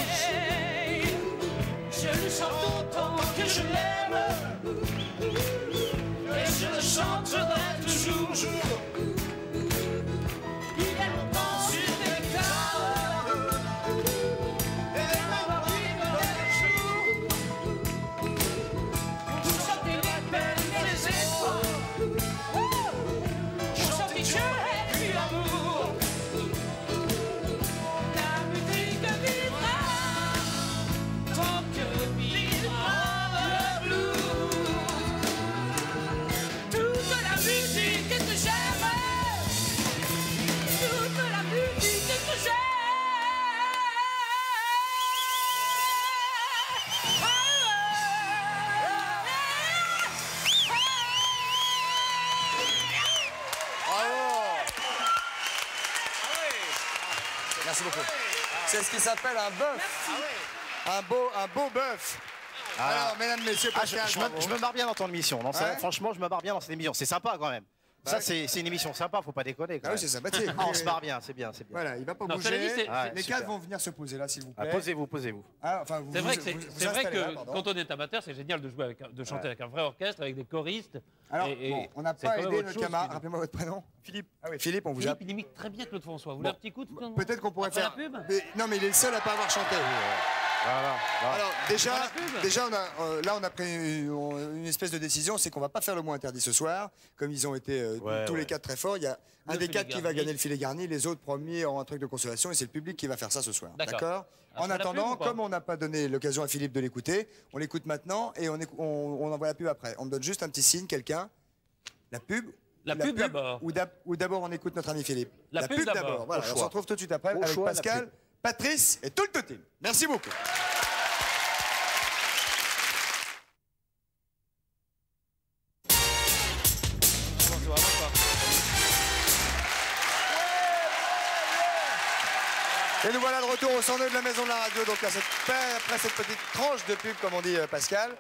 je le chante autant que je l'aime, et je le chanterai toujours. Il est longtemps sur des tables, et ma vie me jour, pour chanter les peines et les espoirs, pour chanter Dieu et puis l'amour. La musique vivra tant que vivra le blues. Toute la musique que j'aime, toute la musique que j'aime. Merci beaucoup. C'est ce qui s'appelle un bœuf. Un beau bœuf. Alors, mesdames, messieurs, Pascal, je me marre bien dans ton émission. Non, ça, Ouais. franchement, je me marre bien dans cette émission. C'est sympa quand même. Ça, c'est une émission sympa, faut pas déconner. Quand Ah oui, même. c'est sympathique. Ah, on se marre bien, c'est bien, c'est bien. Voilà, il va pas Non, bouger. cela dit, c'est- Les super. cadres vont venir se poser là, s'il vous Ah, plaît. posez-vous, posez-vous. Ah, enfin, vous C'est vrai vous- que, vous- vous c'est vrai installez là, que pardon. quand on est amateur, c'est génial de jouer de chanter avec un vrai orchestre, avec des choristes. Alors, Et- bon, on n'a c'est pas quand même aidé autre notre chose camarade. que- Rappelez-moi votre prénom. Philippe. Ah oui, Philippe, on vous a. Philippe, il imite très bien Claude François. Vous voulez un petit coup de Peut-être qu'on pourrait Après faire. la pub Non, mais il est le seul à pas avoir chanté. Alors déjà, là, on a pris une espèce de décision, c'est qu'on va pas faire le mot interdit ce soir, comme ils ont été tous les quatre très forts. Il y a un Le des filet quatre qui va garni. gagner le filet garni, les autres promis auront un truc de consolation, et c'est le public qui va faire ça ce soir. D'accord. D'accord. En Après la pub attendant, ou pas comme on n'a pas donné l'occasion à Philippe de l'écouter, on l'écoute maintenant et on envoie la pub après. On me donne juste un petit signe, quelqu'un. La pub. La pub d'abord. Ou d'abord on écoute notre ami Philippe. La pub d'abord. Voilà, Au on choix. se retrouve tout de suite après Au avec choix, la Pascal, pub. Patrice et tout le team. Merci beaucoup. Et nous voilà de retour au 102 de la Maison de la Radio, donc après cette petite tranche de pub, comme on dit, Pascal.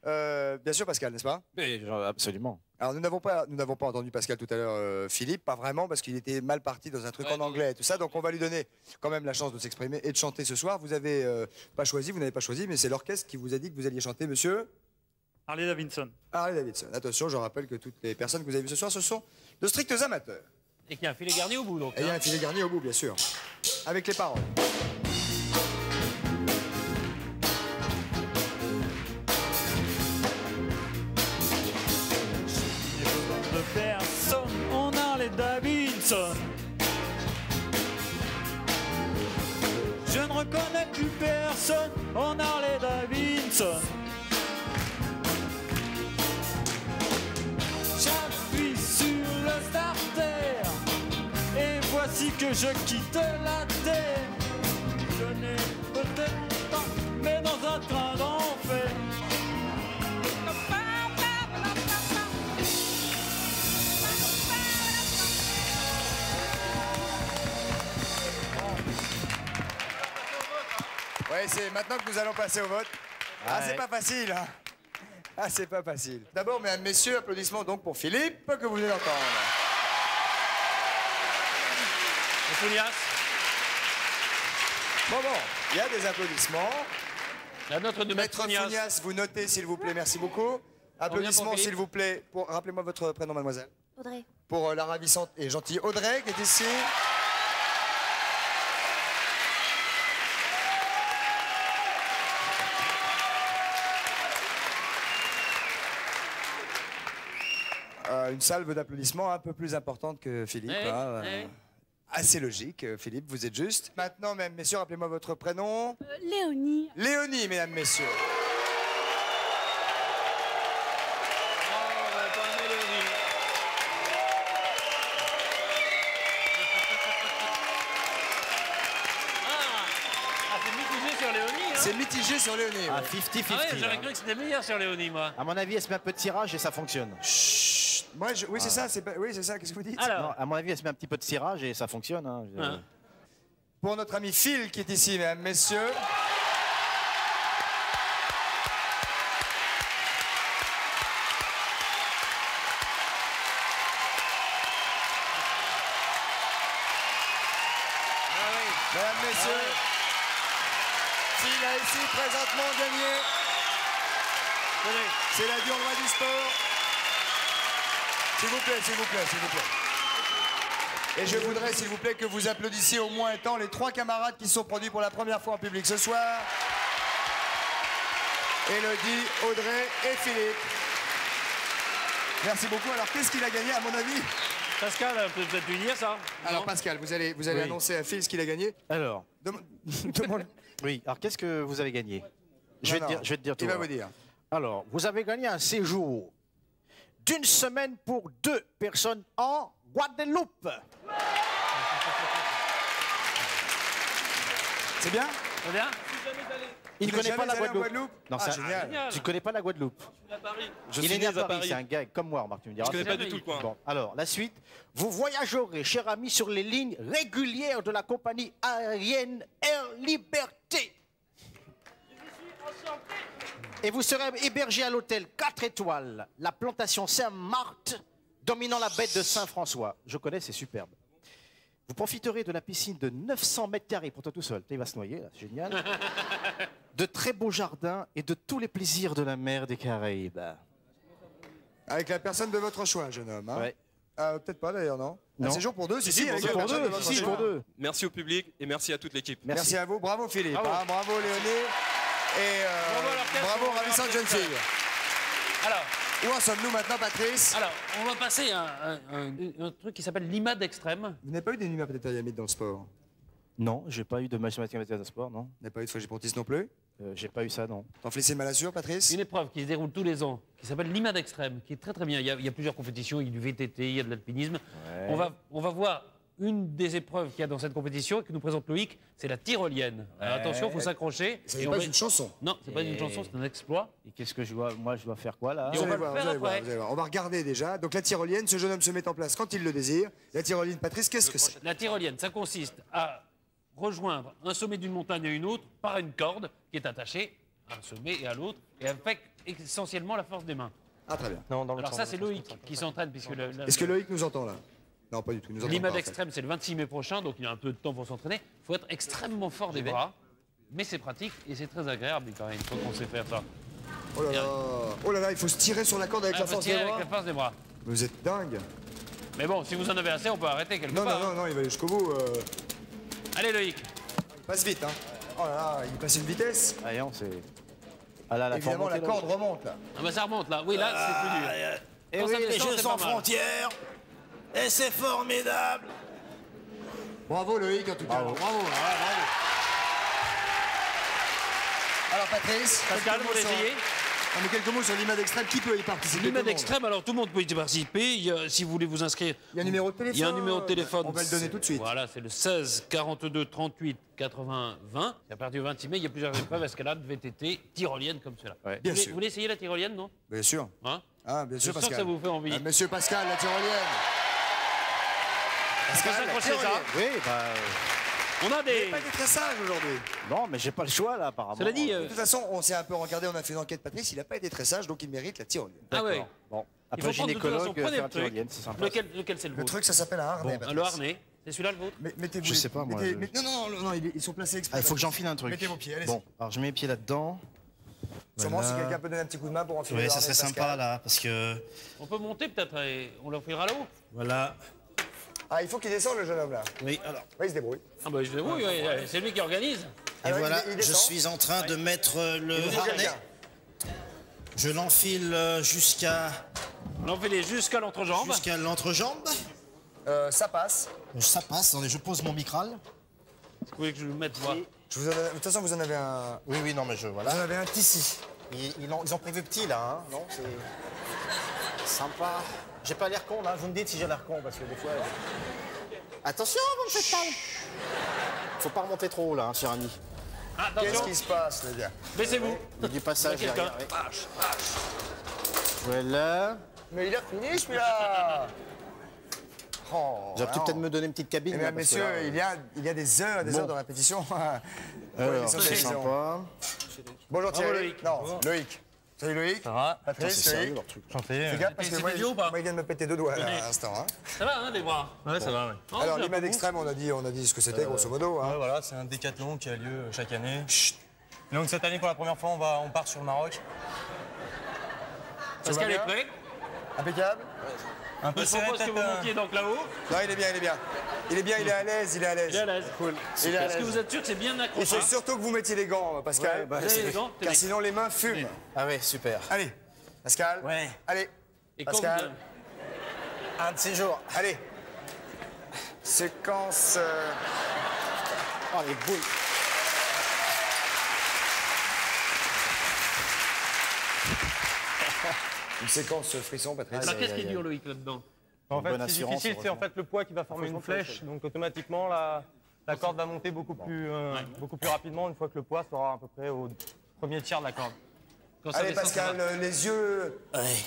Bien sûr, Pascal, n'est-ce pas? Mais, absolument. Alors, nous n'avons pas entendu Pascal tout à l'heure, Philippe, pas vraiment, parce qu'il était mal parti dans un truc en anglais et tout ça, donc on va lui donner quand même la chance de s'exprimer et de chanter ce soir. Vous n'avez pas choisi, mais c'est l'orchestre qui vous a dit que vous alliez chanter, monsieur Harley Davidson. Harley Davidson. Attention, je rappelle que toutes les personnes que vous avez vues ce soir, ce sont de stricts amateurs. Et qu'il y a un filet garni au bout, donc. Et il y a un filet garni au bout, bien sûr. Avec les paroles. De personne, on a les Davidson. Je ne reconnais plus personne, on a les Davidson. J'appuie sur le starter et voici que je quitte la terre. Je n'ai peut-être pas, mais dans un train d'enfer. Oui, c'est maintenant que nous allons passer au vote. Ah, c'est pas facile, hein. Ah, c'est pas facile. D'abord, mesdames, messieurs, applaudissements donc pour Philippe, que vous venez d'entendre. Bon, il y a des applaudissements. La note de Maître Founias, vous notez, s'il vous plaît, merci beaucoup. Applaudissements, s'il vous plaît, pour... Rappelez-moi votre prénom, mademoiselle. Audrey. Pour la ravissante et gentille Audrey, qui est ici. Une salve d'applaudissements un peu plus importante que Philippe. Assez logique, Philippe, vous êtes juste. Maintenant, mesdames, messieurs, rappelez-moi votre prénom. Léonie. Léonie, mesdames, messieurs. C'est mitigé sur Léonie. Ah, 50-50. Ah ouais, j'aurais cru que c'était meilleur sur Léonie, moi. À mon avis, elle se met un peu de tirage et ça fonctionne. Chut. Moi, oui, c'est ça, oui, c'est ça, qu'est-ce que vous dites? Non, à mon avis, elle se met un petit peu de tirage et ça fonctionne. Hein. Pour notre ami Phil qui est ici, mesdames, messieurs. Mesdames, messieurs, Phil a ici présentement gagné. C'est la dure loi du sport. S'il vous plaît, s'il vous plaît, s'il vous plaît. Et je voudrais, s'il vous plaît, que vous applaudissiez au moins étant les 3 camarades qui se sont produits pour la première fois en public ce soir. Élodie, Audrey et Philippe. Merci beaucoup. Alors, qu'est-ce qu'il a gagné, à mon avis? Pascal, peut-être lui dire ça? Alors, Pascal, vous allez annoncer à Phil ce qu'il a gagné. Alors. Oui, alors qu'est-ce que vous avez gagné? Je vais te dire tout. Il va vous dire. Alors, vous avez gagné un séjour d'1 semaine pour 2 personnes en Guadeloupe. C'est bien? C'est bien? Il ne connaît pas la Guadeloupe. Non, c'est génial. Tu ne connais pas la Guadeloupe. Il est né à Paris, c'est un gars comme moi, remarque, tu me diras. Je connais pas du tout le coin. Bon, alors, la suite. Vous voyagerez, cher ami, sur les lignes régulières de la compagnie aérienne Air Liberté. Et vous serez hébergé à l'hôtel 4 étoiles, la plantation Saint-Marthe, dominant la baie de Saint-François. Je connais, c'est superbe. Vous profiterez de la piscine de 900 mètres carrés pour toi tout seul. Il va se noyer, là, c'est génial. De très beaux jardins et de tous les plaisirs de la mer des Caraïbes. Avec la personne de votre choix, jeune homme. Hein? Ouais. Peut-être pas d'ailleurs, non? Non. Un séjour pour 2, Si, avec pour la personne de deux, votre si, choix. pour 2. Merci au public et merci à toute l'équipe. Merci à vous. Bravo Philippe. Bravo. Hein, bravo Léonie. Et bravo ravissante jeune fille. Alors, où en sommes-nous maintenant, Patrice? Alors, on va passer à un truc qui s'appelle l'IMAD extrême. Vous n'avez pas eu d'énumère peut-être dans le sport? Non, j'ai pas eu de mathématiques de sport, non. Vous n'avez pas eu de Frégie-Pontis non plus? J'ai pas eu ça, non. T'en fais mal à sûr, Patrice? Une épreuve qui se déroule tous les ans, qui s'appelle l'IMAD extrême, qui est très très bien. Il y a plusieurs compétitions, il y a du VTT, il y a de l'alpinisme. Ouais. On va voir une des épreuves qu'il y a dans cette compétition et que nous présente Loïc, c'est la tyrolienne. Alors attention, il faut s'accrocher. C'est pas une chanson. Non, c'est pas une chanson, c'est un exploit. Et qu'est-ce que je dois faire quoi là? Et on va le faire après. Vous allez voir. On va regarder déjà. Donc la tyrolienne, ce jeune homme se met en place quand il le désire. La tyrolienne, Patrice, qu'est-ce que c'est? La tyrolienne, ça consiste à rejoindre un sommet d'une montagne à une autre par une corde qui est attachée à un sommet et à l'autre, et avec essentiellement la force des mains. Ah, très bien. Alors ça, c'est Loïc qui s'entraîne, puisque... Est-ce que Loïc nous entend là? Non, pas du tout. L'IMAD extrême, c'est le 26 mai prochain, donc il y a un peu de temps pour s'entraîner. Il faut être extrêmement fort des bras, mais c'est pratique et c'est très agréable quand même, une fois qu'on sait faire ça. Oh là là, il faut se tirer sur la corde avec la force des bras. Avec la force des bras. Vous êtes dingue. Mais bon, si vous en avez assez, on peut arrêter quelque part. Non, il va aller jusqu'au bout. Allez, Loïc. Il passe vite, hein. Oh là là, il passe une vitesse. Voyons, c'est... Ah là, évidemment, la corde remonte là. Ah bah ça remonte là. Oui, là, c'est plus dur. Et Quand oui, ça les descend, Jeux c'est sans pas mal. frontières. Et c'est formidable. Bravo Loïc en tout cas. Bravo. Alors Patrice, Pascal, vous l'essayez? Mais quelques mots sur l'IMAD extrême, qui peut y participer? L'IMAD extrême, alors tout le monde peut y participer. Il y a, si vous voulez vous inscrire, il y a un numéro de téléphone. Il y a un numéro de téléphone. On va le donner tout de suite. Voilà, c'est le 16 42 38 80 20. C'est à partir du 26 mai, il y a plusieurs épreuves escalade, VTT, tyrolienne comme cela. Ouais, Vous voulez essayer la tyrolienne, non? Bien sûr. Hein? Ah, bien sûr, Je sens Pascal. que ça vous fait envie. Monsieur Pascal, la tyrolienne. Est-ce que ça accroche ça? Oui, bah... On a des... Vous n'avez pas été très sage aujourd'hui. Non, mais j'ai pas le choix, là, apparemment. Cela dit... De toute façon, on s'est un peu regardé, on a fait une enquête, Patrice, il n'a pas été très sage, donc il mérite la tyrolienne. Ah ouais. Bon, Il après faut prendre de toute façon, gynécologue, prenez faire le truc. tyrolienne, c'est sympa. Lequel c'est le Le vôtre? truc, ça s'appelle un harnais, Patrice. Le harnais. C'est celui-là le vôtre? Mettez-vous. Je sais pas, moi, Non, ils sont placés exprès. Ah, il faut que j'enfile un truc. Mettez vos pieds, allez-y. Bon, alors je mets mes pieds là-dedans. Sûrement, si Voilà. quelqu'un peut donner un petit coup de main pour enfiler Oui, le ça harnais serait de Pascal. sympa, là, parce que... On peut monter peut-être et on l'enfilera là-haut. Voilà. Ah, il faut qu'il descende, le jeune homme, là. Oui, alors... Oui, il se débrouille. Ah bah je vais oui, c'est lui qui organise. Et Alors, voilà, il je descend. suis en train de mettre le Il vous faut harnais. quelqu'un. Je l'enfile jusqu'à L'enfiler jusqu'à l'entrejambe. jusqu'à l'entrejambe. Ça passe. Ça passe. Attendez, je pose mon micral. Vous voulez que je le mette moi? De toute façon, vous en avez un... Oui, oui, non, mais je... Voilà. Vous en avez un ici. Ils ont prévu petit, là, hein. Non, c'est... Sympa. J'ai pas l'air con, là. Vous me dites si j'ai l'air con, parce que des fois... Attention, vous me faites mal. Faut pas remonter trop haut, là, hein, cher ami. Attention. Qu'est-ce qui se passe, les gars? Baissez-vous. Il y a du passage Il y a quelqu'un. derrière. Voilà. Mais il a fini, celui-là. Oh, J'aurais pu peut-être me donner une petite cabine. Eh là, bien, parce que messieurs, là, il y a des heures et des heures de répétition. alors, c'est sympa. Bonjour Thierry. Loïc. Non, Loïc. Salut Loïc. Ça va? Patrice, C'est sérieux, Loïc. leur truc. Fais gaffe parce que C'est moi, vidéo ou pas? il vient de me péter deux doigts là, à l'instant. Hein. Ça va, hein, les bras? Ouais, ça va, ouais. Oh, Alors, c'est un l'IMAD peu extrême, on a dit ce que c'était, grosso modo. Hein. Ouais, voilà, c'est un décathlon qui a lieu chaque année. Donc cette année, pour la première fois, on part sur le Maroc. Pascal est prêt? Impeccable. Un peu Je serré, propose que vous peut-être. montiez donc là-haut. Non, il est bien, il est bien. Il est bien, il est à l'aise, il est à l'aise. Il est à l'aise. Cool. Il est à Est-ce que l'aise. vous êtes sûr que c'est bien Il accroché? faut surtout que vous mettiez les gants, Pascal. Ouais, bah, Vous avez les gants? Car sinon, les mains fument. Ah ouais, super. Allez, Pascal. Ouais. Allez, Et quand Pascal. Un de ces jours. Allez. Séquence... Oh, les boules. Une séquence frisson, Patrice. Alors qu'est-ce qui est dur, Loïc, là-dedans? En fait, bonne c'est assurance, difficile, c'est en heureusement. fait le poids qui va former une flèche. Donc automatiquement, la corde va monter beaucoup plus rapidement une fois que le poids sera à peu près au premier tiers de la corde. Quand ça Allez, descend, Pascal, ça va. les yeux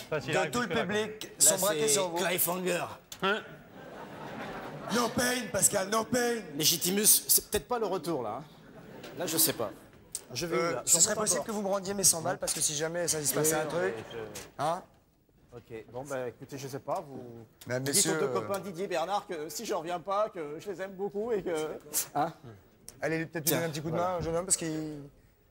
Facile, de arrive tout le jusque-là, public sont braqués sur vous. Cliffhanger. Hein? No pain, Pascal, no pain. Légitimus, c'est peut-être pas le retour, là. Hein. Là, je sais pas. Je vais où, là? Ce serait possible que vous me rendiez mes 100 balles parce que si jamais ça se passait un truc. Hein? Ok, bon, bah écoutez, je sais pas, vous... Mesdames, Vous dites aux messieurs, deux copains Didier et Bernard que si je reviens pas, que je les aime beaucoup et que... Hein? Allez, peut-être lui Tiens, donner un petit coup de main, jeune homme, parce qu'il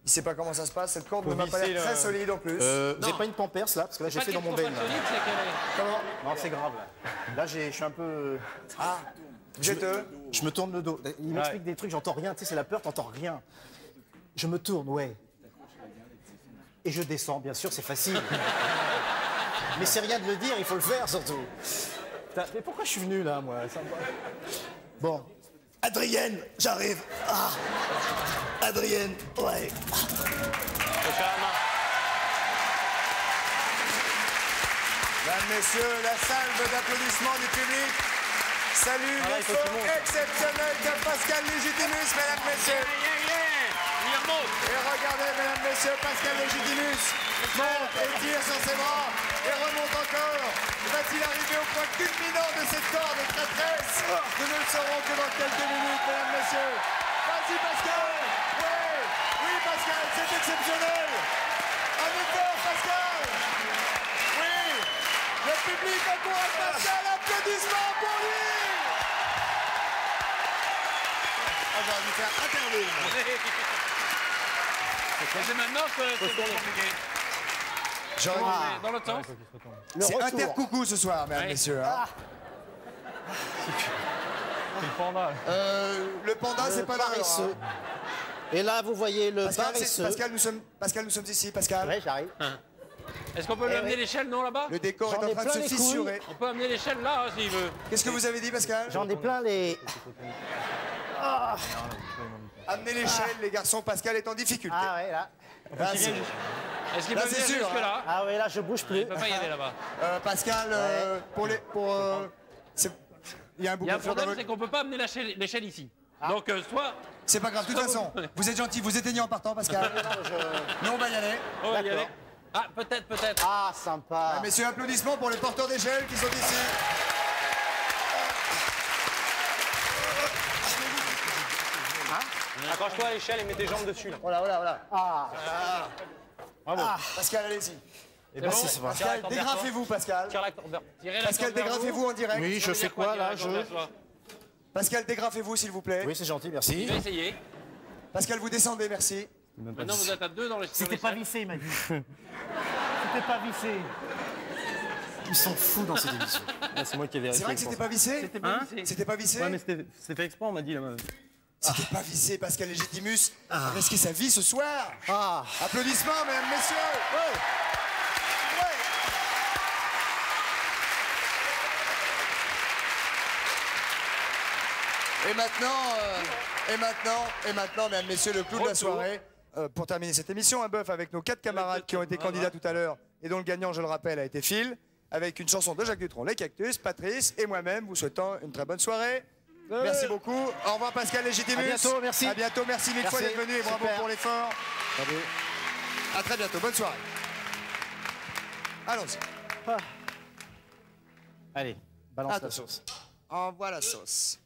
sait pas comment ça se passe. Cette corde Faut ne m'a pas visser l'air très solide en plus. Vous avez pas une pampers, là? Parce que là, j'ai Pas fait dans qu'il mon faut bain, pas là. solide, c'est qu'elle est- Comment? Non, c'est grave, là. Là, je suis un peu... Ah, jeteux. Je me tourne le dos. Il m'explique des trucs, j'entends rien. Tu sais, c'est la peur, t'entends rien. Je me tourne, ouais. Et je descends, bien sûr, c'est facile. Mais c'est rien de le dire, il faut le faire, surtout. Putain, mais pourquoi je suis venu, là, moi? Ça me va. Bon. Adrienne, j'arrive. Ah. Adrienne, ouais. Mesdames, messieurs, la salve d'applaudissements du public. Salut Ah là, le il faut son tout le monde. exceptionnel de Pascal Légitimus, mesdames, messieurs. Il remonte. Et regardez, mesdames, messieurs, Pascal Légitimus monte et tire sur ses bras et remonte encore. Va-t-il arriver au point culminant de cette corde traîtresse? Nous ne le saurons que dans quelques minutes, mesdames, messieurs. Merci Pascal. Oui, Pascal, c'est exceptionnel. Un effort, Pascal. Oui, le public encourage Pascal. Applaudissements pour lui. Ah, j'aurais dû faire interview. C'est maintenant que c'est compliqué. Dans l'autre sens. C'est intercoucou ce soir, mesdames, messieurs. Hein. C'est le panda. Le panda, c'est pas paresseux. l'heure. Et là, vous voyez le paresseux. Pascal, nous sommes ici. Pascal. Ouais, j'arrive. Est-ce qu'on peut lui amener l'échelle, non, là-bas? Le décor est en train de se fissurer. On peut amener l'échelle là, s'il veut. Qu'est-ce que vous avez dit, Pascal? J'en ai plein les... Ah. Amenez l'échelle, les garçons. Pascal est en difficulté. Ah ouais, là. Est-ce qu'il peut venir jusque-là? Ah ouais, là, je bouge plus. Il peut pas y aller là-bas. Pascal, il y a un bouquet de fleurs dans problème, votre... c'est qu'on peut pas amener l'échelle ici. Donc, soit... C'est pas grave, de toute façon, vous êtes gentil, vous éteignez en partant, Pascal. Nous, on va y aller. On va y aller. Ah, peut-être. Ah, sympa. Messieurs, applaudissements pour les porteurs d'échelle qui sont ici. Accroche-toi à l'échelle et mets tes jambes dessus. Là. Voilà. Ah. Bravo. Pascal, allez-y. Et c'est bon. Pascal, dégrafez-vous, Pascal. Pascal, dégrafez-vous en direct. Oui, je fais quoi, là? Pascal, dégrafez-vous, s'il vous plaît. Oui, c'est gentil, merci. Je vais essayer. Pascal, vous descendez, merci. Maintenant, vous êtes à 2 dans les... C'était pas vissé, il m'a dit. C'était pas vissé. Ils sont fous dans cette émission. C'est moi qui ai vérifié. C'est vrai que c'était pas vissé? C'était pas vissé? Ouais, mais c'était fait exprès, on m'a dit là. C'était pas vissé, Pascal Légitimus a risqué sa vie ce soir. Ah. Applaudissements, mesdames, messieurs. Ouais. Et maintenant, mesdames, messieurs, le clou de la soirée. Pour terminer cette émission, un bœuf avec nos 4 camarades qui ont été candidats tout à l'heure et dont le gagnant, je le rappelle, a été Phil, avec une chanson de Jacques Dutronc, Les Cactus, Patrice et moi-même, vous souhaitant une très bonne soirée. Merci beaucoup. Au revoir Pascal Légitimus. À bientôt, merci. À bientôt, merci mille fois d'être venu et bravo Super. pour l'effort. À très bientôt, bonne soirée. Allons-y. Allez, balance la sauce. Envoie la sauce.